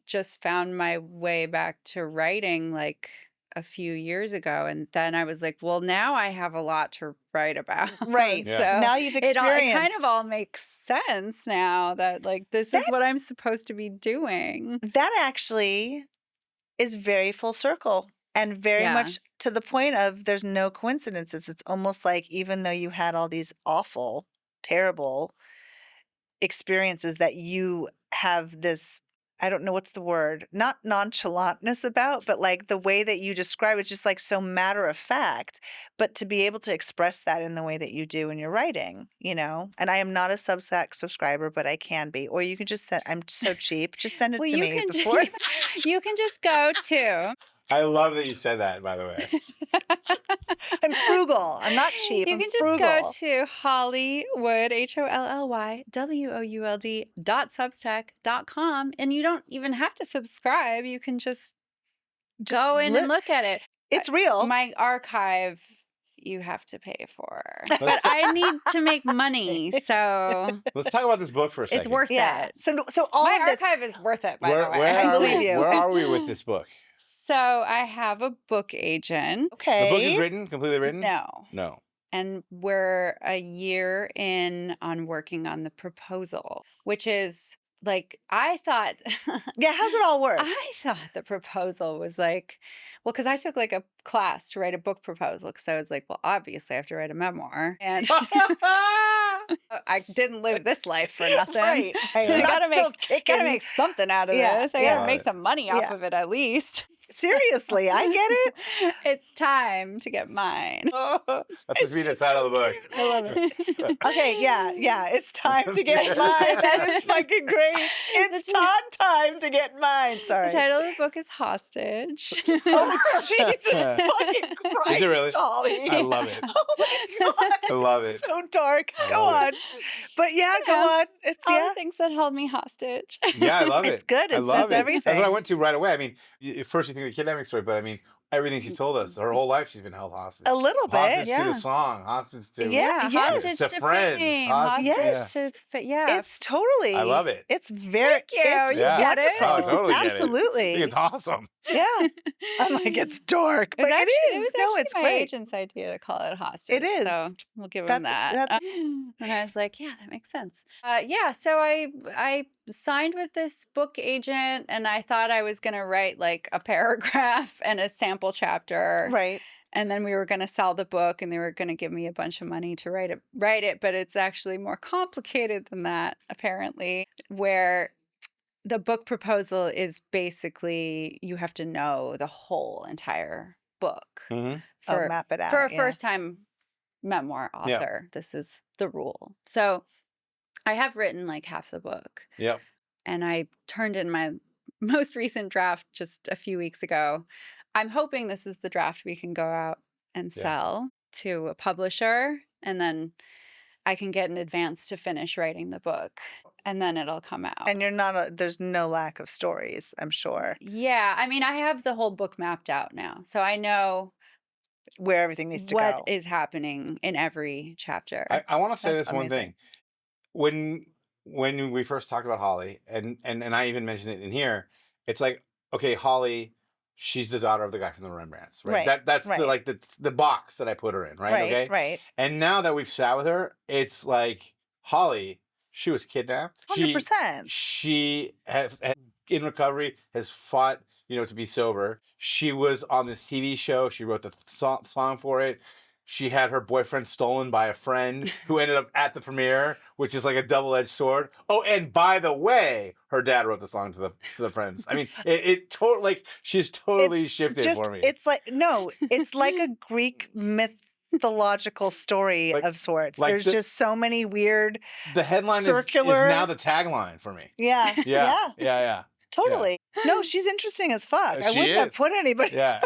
just found my way back to writing like a few years ago, and then I was like, well, now I have a lot to write about.
Right.
Yeah.
So
Now you've
it
experienced.
kind of all makes sense now that like this is what
That's-
I'm supposed to be doing.
That actually is very full circle and very
Yeah.
much to the point of there's no coincidences. It's almost like even though you had all these awful, terrible experiences, that you have this I don't know what's the word, not nonchalantness about, but like the way that you describe it's just like so matter of fact. But to be able to express that in the way that you do in your writing, you know, and I am not a Substack subscriber, but I can be. Or you can just send, I'm so cheap, just send it
Well,
to
you
me
can
before.
you can just go to
I love that you said that, by the way.
I'm frugal. I'm not cheap.
you
I'm
can just
frugal.
go to Hollywood HOLLYWOULD.substack.com and you don't even have to subscribe. You can just go in and look at it.
It's real.
My archive you have to pay for. But I need to make money, so
Let's talk about this book for a second.
it's worth
yeah.
it.
So all
My
of this.
archive is worth it, by the way.
Where
I
are
believe
we?
you.
Where are we with this book?
So I have a book agent.
Okay.
The book is written, completely written?
No.
No.
And we're a year in on working on the proposal, which is like, I thought,
Yeah. How's it all work?
I thought the proposal was like, well, because I took like a class to write a book proposal because I was like, well, obviously I have to write a memoir. And I didn't live this life for nothing.
Right.
I
Not
gotta
still
make,
kicking.
gotta make something out of
Yeah,
this. I
yeah.
gotta make some money off
Yeah.
of it at least.
Seriously, I get it.
It's time to get mine.
That's supposed to be the title of the book.
I love it. Okay, yeah. It's time to get mine. That is fucking great. It's time to get mine. Sorry.
The title of the book is Hostage.
Oh, Jesus fucking Christ,
Is it really?
Holly.
I love it.
Oh my God.
I love it.
So dark.
I
Go
love
on. But yeah, go
Yeah.
on. It's
All
yeah.
the things that held me hostage.
Yeah, I love it.
It's good.
I
It
love
says
it.
everything.
That's what I went to right away. I mean, at first you think the kidnapping story, but I mean, everything she told us, her whole life she's been held hostage.
A little bit.
Hostage to
Yeah.
the song, hostage to...
Yeah, yes.
Hostage
To
to
friends,
fame,
hostage-
hostage to yeah.
It's totally.
I love it.
It's very.
Thank you.
It's
You
get
it?
wonderful.
Oh, I totally get it. I
Absolutely.
think it's awesome.
Yeah. I'm like, it's dark, but
It was
it
actually,
is.
was
No,
actually
it's
my
great.
agent's idea to call it hostage.
It is.
So we'll give him that.
That's-
And I was like, yeah, that makes sense. Yeah. So I signed with this book agent, and I thought I was gonna write like a paragraph and a sample chapter,
Right.
and then we were gonna sell the book, and they were gonna give me a bunch of money to write it. But it's actually more complicated than that, apparently, where the book proposal is basically you have to know the whole entire book
Mm-hmm.
for
Map it out.
for a
yeah.
first time memoir
Yeah.
author. This is the rule. So I have written like half the book,
Yep.
and I turned in my most recent draft just a few weeks ago. I'm hoping this is the draft we can go out and
Yeah.
sell to a publisher, and then I can get an advance to finish writing the book, and then it'll come out.
And you're not. There's no lack of stories. I'm sure
Yeah, I mean, I have the whole book mapped out now, so I know
where everything needs to
what
go.
is happening in every chapter.
I want to say
That's
this one
amazing.
thing. When we first talked about Holly, and I even mentioned it in here, it's like, okay, Holly, she's the daughter of the guy from the Rembrandts, right?
Right,
That's
right.
the box that I put her in, right?
Right.
Okay.
Right.
And now that we've sat with her, it's like Holly, she was kidnapped.
100%.
She has in recovery, has fought, to be sober. She was on this TV show. She wrote the song for it. She had her boyfriend stolen by a friend who ended up at the premiere, which is like a double-edged sword. Oh, and by the way, her dad wrote the song to the friends. I mean, it totally, like, she's totally shifted for me.
It's like it's like a Greek mythological story
Like-
of sorts.
like
There's
the-
just so many weird.
The headline is
circular-
now the tagline for me.
Yeah.
Yeah.
Totally. No, she's interesting as fuck. I
She
wouldn't have
is.
put anybody.
Yeah.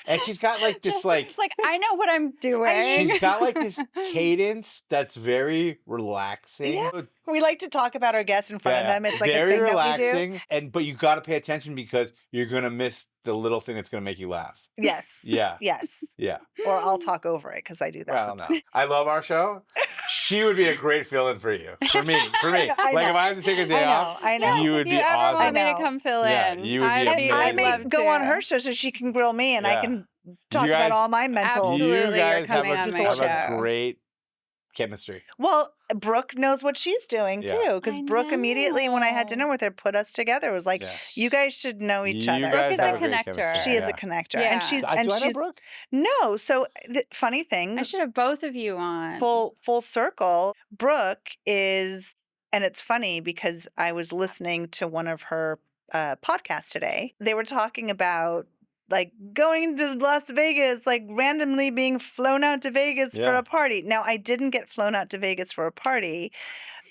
And she's got like this
It's like I know what I'm doing.
she's got like this cadence that's very relaxing.
Yeah. We like to talk about our guests in front of them. It's like
very
a thing
relaxing, but you got to pay attention because you're gonna miss the little thing that's gonna make you laugh.
that we do. Yes.
Yeah.
Yes.
Yeah.
Or I'll talk over it because I do that.
Well,
sometimes.
no. I love our show. She would be a great fill-in for you. For me.
I
Like
know.
if I had to take a day off,
I know.
you would
if
be
you ever
awesome.
want me
I
to
know.
come fill
Yeah,
in,
you would be
I'd
amazing.
And I
I'd
may
love
go on
to.
her show so she can grill me and I
Yeah.
can talk
You guys-
about all my mental.
Absolutely,
You
you're
guys have
coming on my
have
show.
a great chemistry.
Well, Brooke knows what she's doing
Yeah.
too, because
I
Brooke immediately, when I had dinner
know.
with her, put us together. Was like,
Yeah.
you guys should know each
You
other.
guys
Brooke is
have
a
great
connector.
chemistry.
She is
Yeah.
a connector,
Yeah.
and she's
Do I know
she's
Brooke?
no. So the funny thing,
I should have both of you on.
full circle. Brooke is And it's funny because I was listening to one of her podcasts today. They were talking about like going to Las Vegas, like randomly being flown out to Vegas for
Yeah.
a party. Now, I didn't get flown out to Vegas for a party,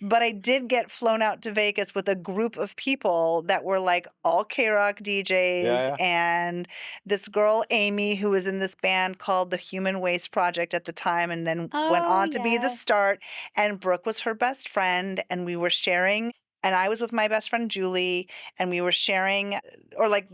but I did get flown out to Vegas with a group of people that were like all K-Rock DJs
Yeah.
and this girl, Amy, who was in this band called the Human Waste Project at the time and then went
Oh,
on to be the
yes.
Start. And Brooke was her best friend and we were sharing. And I was with my best friend Julie, and we were sharing, or like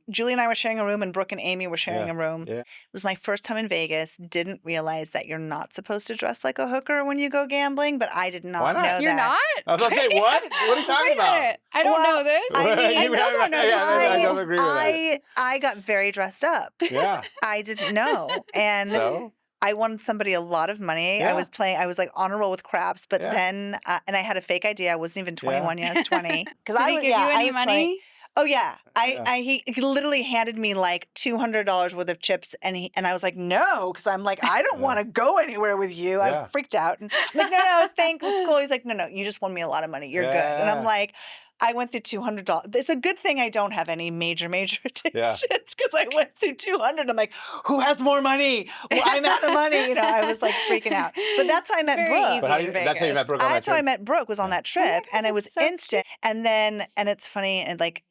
Julie and I were sharing a room, and Brooke and Amy were sharing a room.
Yeah.
It was my first time in Vegas. Didn't realize that you're not supposed to dress like a hooker when you go gambling, but I did not
Why not?
know
You're
that.
not?
I was about to say, what? What are you talking
Wait a
about?
minute. I don't
Well,
know this.
I mean,
I still don't know this.
I don't agree with that.
I got very dressed up.
Yeah.
I didn't know, and
So?
I won somebody a lot of money.
Yeah.
I was like on a roll with craps, but
Yeah.
then, and I had a fake ID. I wasn't even 21 yet. I was 20. Because
Did
I
he
was,
give
yeah,
you
I
any
was
money?
20. Oh yeah,
Yeah.
he literally handed me like $200 worth of chips, and I was like, no, because I'm like, I don't
Yeah.
want to go anywhere with you.
Yeah.
I freaked out, and I'm like, no, thanks, it's cool. He's like, no, you just won me a lot of money. You're good, and I'm
Yeah.
like. I went through $200. It's a good thing I don't have any major addictions because I went through 200. I'm like, who has more money? Well, I'm out of money. You know, I was like freaking out. But that's how I met
Very
Brooke.
But
easy in
that's how you met
Vegas.
Brooke on that
That's how I
trip?
met Brooke was on that trip, and it was
so
instant. And then, and it's funny, and like,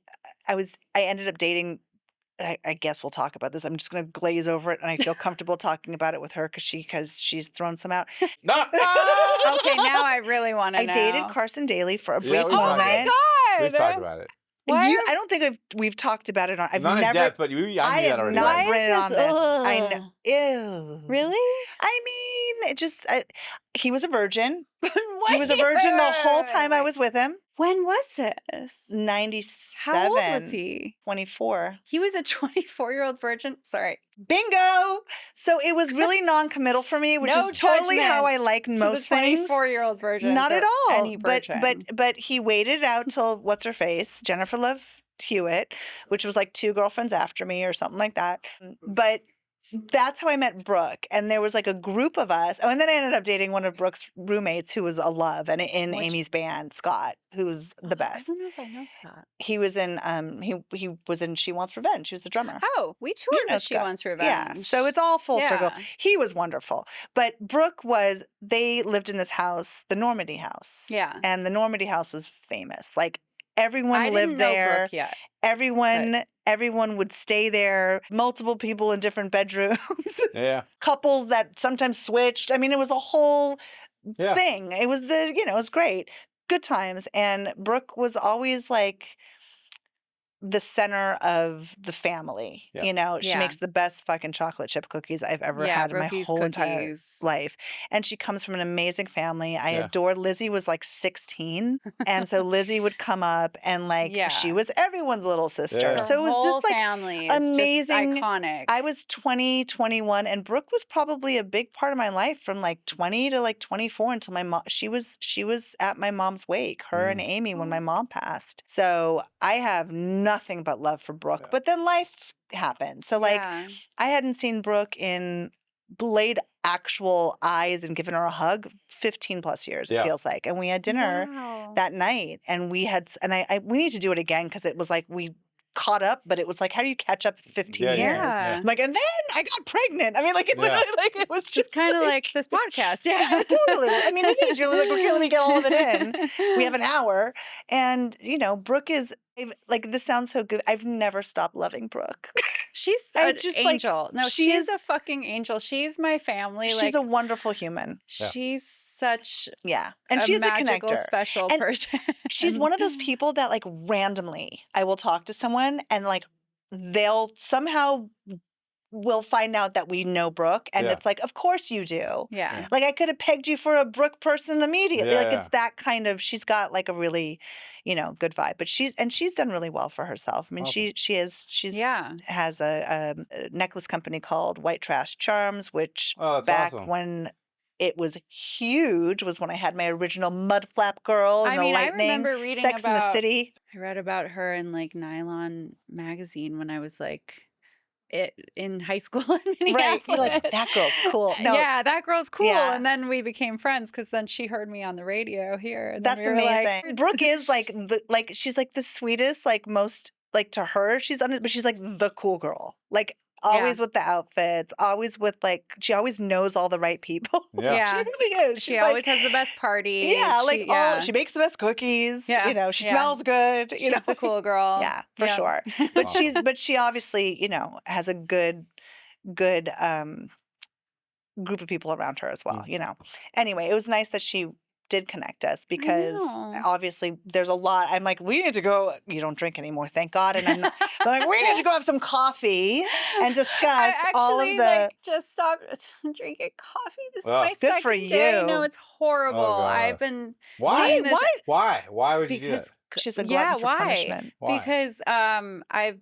I ended up dating. I guess we'll talk about this. I'm just going to glaze over it, and I feel comfortable talking about it with her because she's thrown some out.
No.
Okay, now I really want to know.
I dated Carson Daly for a brief
Yeah, we've
Oh
talked
my
moment.
God.
We've talked about it.
Why
I don't think we've talked about it on. I've
Not in
never.
depth, but I knew
I
that
have
already.
not
Why
been
is
on
this-
this. I
ugh.
know. Ew.
Really?
I mean, it just he was a virgin. He
Wait,
was a virgin the whole
wait,
time I
wait.
was with him.
When was this?
97.
How old was he?
24.
He was a 24-year-old virgin? Sorry.
Bingo. So it was really non-committal for me, which
No
is totally how I
judgment
like
to
most
the
things.
24-year-old virgin.
Not at all.
Any virgin.
But he waited out till what's her face, Jennifer Love Hewitt, which was like 2 girlfriends after me or something like that. But that's how I met Brooke. And there was like a group of us. Oh, and then I ended up dating one of Brooke's roommates who was a love and in
Which-
Amy's band, Scott, who was the
I
best.
don't know if I know Scott.
He was in he was in She Wants Revenge. He was the drummer.
Oh, we toured
know
with She
Scott.
Wants Revenge.
Yeah, so it's all full circle.
Yeah.
He was wonderful. But Brooke they lived in this house, the Normandy house.
Yeah.
And the Normandy house was famous. Like everyone
I
lived
didn't know
there.
Brooke yet.
Everyone would stay there, multiple people in different bedrooms,
Yeah.
couples that sometimes switched. I mean, it was a whole
Yeah.
thing. It was it was great. Good times. And Brooke was always like the center of the family.
Yeah.
You know, she
Yeah.
makes the best fucking chocolate chip cookies I've ever had in my
Brooke's
whole entire
cookies.
life. And she comes from an amazing family. I
Yeah.
adore Lizzie was like 16. And so Lizzie would come up and like
Yeah.
she was everyone's little sister.
Yeah.
Her
So it was
whole
just like
family is
amazing.
just iconic.
I was 20, 21, and Brooke was probably a big part of my life from like 20 to like 24 until my mom. She was at my mom's wake, her and Amy, when my mom passed. So I have nothing but love for Brooke.
Yeah.
But then life happened. So like
Yeah.
I hadn't seen Brooke in laid actual eyes and given her a hug 15 plus years, it
Yeah.
feels like. And we had dinner
Wow.
that night, and we we need to do it again because it was like we caught up, but it was like, how do you catch up 15
Yeah,
years?
yeah.
I'm like, and then I got pregnant. I mean, like, it
Yeah.
literally, like, it was
It's
just
kind of like this podcast.
yeah,
Yeah.
totally. I mean, it is. You're like, okay, let me get all of it in. We have an hour. And, Brooke is, like, this sounds so good. I've never stopped loving Brooke.
She's
I
an
just, like,
angel. No,
she
she's
is-
a fucking angel. She's my family.
She's
like,
a wonderful human.
Yeah.
she's such
Yeah. And
a
she's a
magical,
connector.
special
And
person.
She's one of those people that, like, randomly I will talk to someone and, like, they'll somehow will find out that we know Brooke. And
Yeah.
it's like, of course you do.
Yeah.
Like, I could have pegged you for a Brooke person immediately.
Yeah,
Like,
yeah.
it's that kind of, she's got like a really, good vibe. But she's done really well for herself. I mean,
Awesome.
she's
Yeah.
has a necklace company called White Trash Charms, which
Oh, that's
back
awesome.
when it was huge was when I had my original Mud Flap Girl and
I
the
mean, I
Lightning,
remember reading
Sex in the
about-
City.
I read about her in like Nylon magazine when I was like in high school in Minneapolis.
Right. You're like, that girl's cool. No.
Yeah, that girl's cool.
Yeah.
And then we became friends because then she heard me on the radio here. And then
That's
we were
amazing.
like,
Brooke is like she's like the sweetest, like most like to her, but she's like the cool girl. Like always with the outfits, always with like she always knows all the right people.
Yeah.
She really is.
She
She's
always
like,
has the best parties.
Yeah, she makes the best cookies.
Yeah,
You know, she
yeah.
smells good. You
She's
know,
the cool girl.
yeah, for
Yeah.
sure. But she obviously, you know, has a good group of people around her as well, you know. Anyway, it was nice that she did connect us because
know.
obviously there's a lot. I'm like, we need to go. You don't drink anymore, thank God. And I'm like, we need to go have some coffee and discuss
I
all of
actually,
the.
like, just stopped drinking coffee. This
Well,
is my
good
second
for
day.
you.
No, it's horrible.
God.
I've been
Why?
seeing this
Why? Why would you do
because
that?
She's a glutton for
why?
punishment.
Why?
Because I've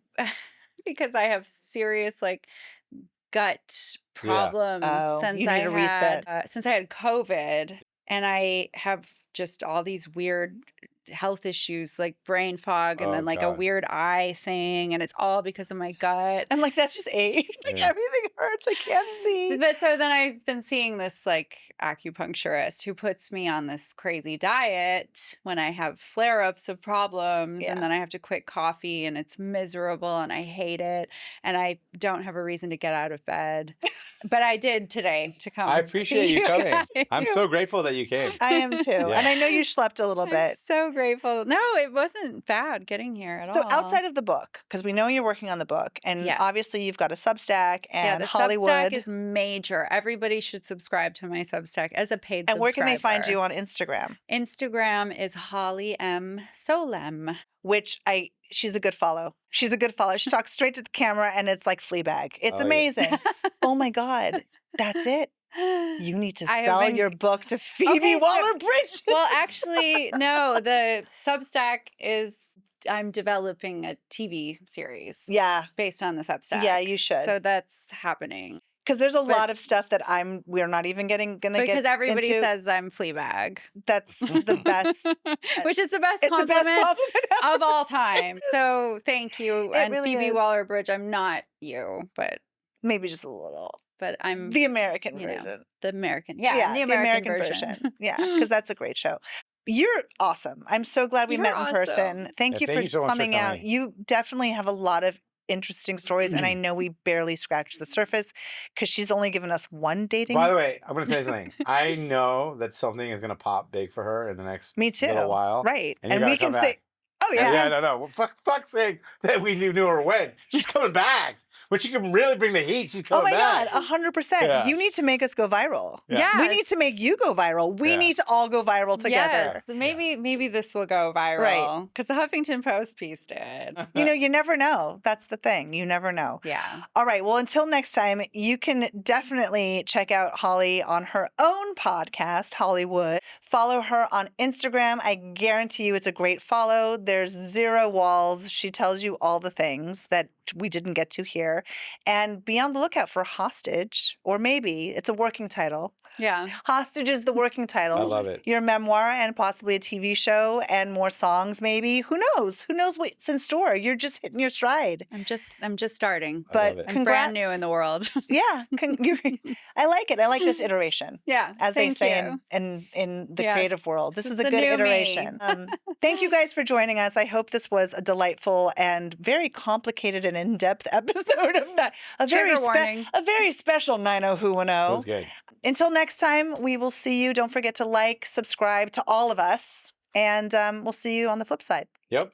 because I have serious like gut problems
Oh,
since
you need
I
a
had
reset.
since I had COVID, and I have just all these weird health issues like brain fog and
Oh,
then like a
God.
weird eye thing, and it's all because of my gut.
I'm like, that's just age. Like
Yeah.
everything hurts. I can't see.
But so then I've been seeing this like acupuncturist who puts me on this crazy diet when I have flare-ups of problems,
Yeah.
and then I have to quit coffee and it's miserable and I hate it and I don't have a reason to get out of bed. But I did today to come.
I appreciate
see
you coming.
guys.
I'm so grateful that you came.
I am too.
Yeah.
And I know you slept a little
I'm
bit.
so grateful. No, it wasn't bad getting here at
So
all.
outside of the book, because we know you're working on the book, and
Yes.
obviously you've got a Substack
yeah,
and
the
Hollywood.
Substack is major. Everybody should subscribe to my Substack as a paid
and where can they find
subscriber.
you on Instagram?
Instagram is Holly M. Solem.
Which she's a good follow. She's a good follow. She talks straight to the camera and it's like Fleabag. It's
Oh, yeah.
amazing. Oh my God. That's it. You need to
I have
sell
been-
your book to Phoebe
Okay, so-
Waller-Bridge.
Well, actually, no. The Substack is I'm developing a TV series.
Yeah.
Based on the Substack.
Yeah, you should.
So that's happening.
Because there's a
but-
lot of stuff that we're not even gonna get
Because everybody
into.
says I'm Fleabag.
That's the best.
Which is the best
It's the best
compliment
compliment
of all time. So thank you.
It
And
really
Phoebe
is.
Waller-Bridge, I'm not you, but
Maybe just a little.
I'm
The American
you know,
version.
the American. Yeah, the American version.
Yeah, because that's a great show. You're awesome. I'm so glad we
You're
met in
awesome.
person. Thank
Yeah,
you
thank
for
you so much for
coming out.
coming.
You definitely have a lot of interesting stories, and I know we barely scratched the surface because she's only given us one dating.
By the way, I'm going to tell you something. I know that something is going to pop big for her in the next
Me too.
little while.
Right.
And you
And
gotta
we
come
can say,
back.
oh, yeah.
Yeah, no. Well, fuck's sake that we knew her when. She's coming back. When she can really bring the heat, she's
Oh
coming
my
back.
God, 100%.
Yeah.
You need to make us go viral.
Yeah.
We need to make you go viral. We
Yeah.
need to all go viral together.
Yes, maybe this will go viral.
Right.
Because the Huffington Post piece did.
You know, you never know. That's the thing. You never know.
Yeah.
All right. Well, until next time, you can definitely check out Holly on her own podcast, Hollywood. Follow her on Instagram. I guarantee you it's a great follow. There's zero walls. She tells you all the things that we didn't get to here. And be on the lookout for Hostage, or maybe it's a working title.
Yeah.
Hostage is the working title.
I love it.
Your memoir and possibly a TV show and more songs, maybe. Who knows? Who knows what's in store? You're just hitting your stride.
I'm just starting.
I
But
love it.
I'm brand new
congrats.
in the world.
Yeah, I like it. I like this iteration,
Yeah.
as they
thank
say
you.
in the
Yes.
creative world. This
This
is
is
a
the
good
new me.
iteration. Thank you guys for joining us. I hope this was a delightful and very complicated and in-depth episode of
Trigger warning.
a very special 90who10.
That was good.
Until next time, we will see you. Don't forget to like, subscribe to all of us, and we'll see you on the flip side.
Yep.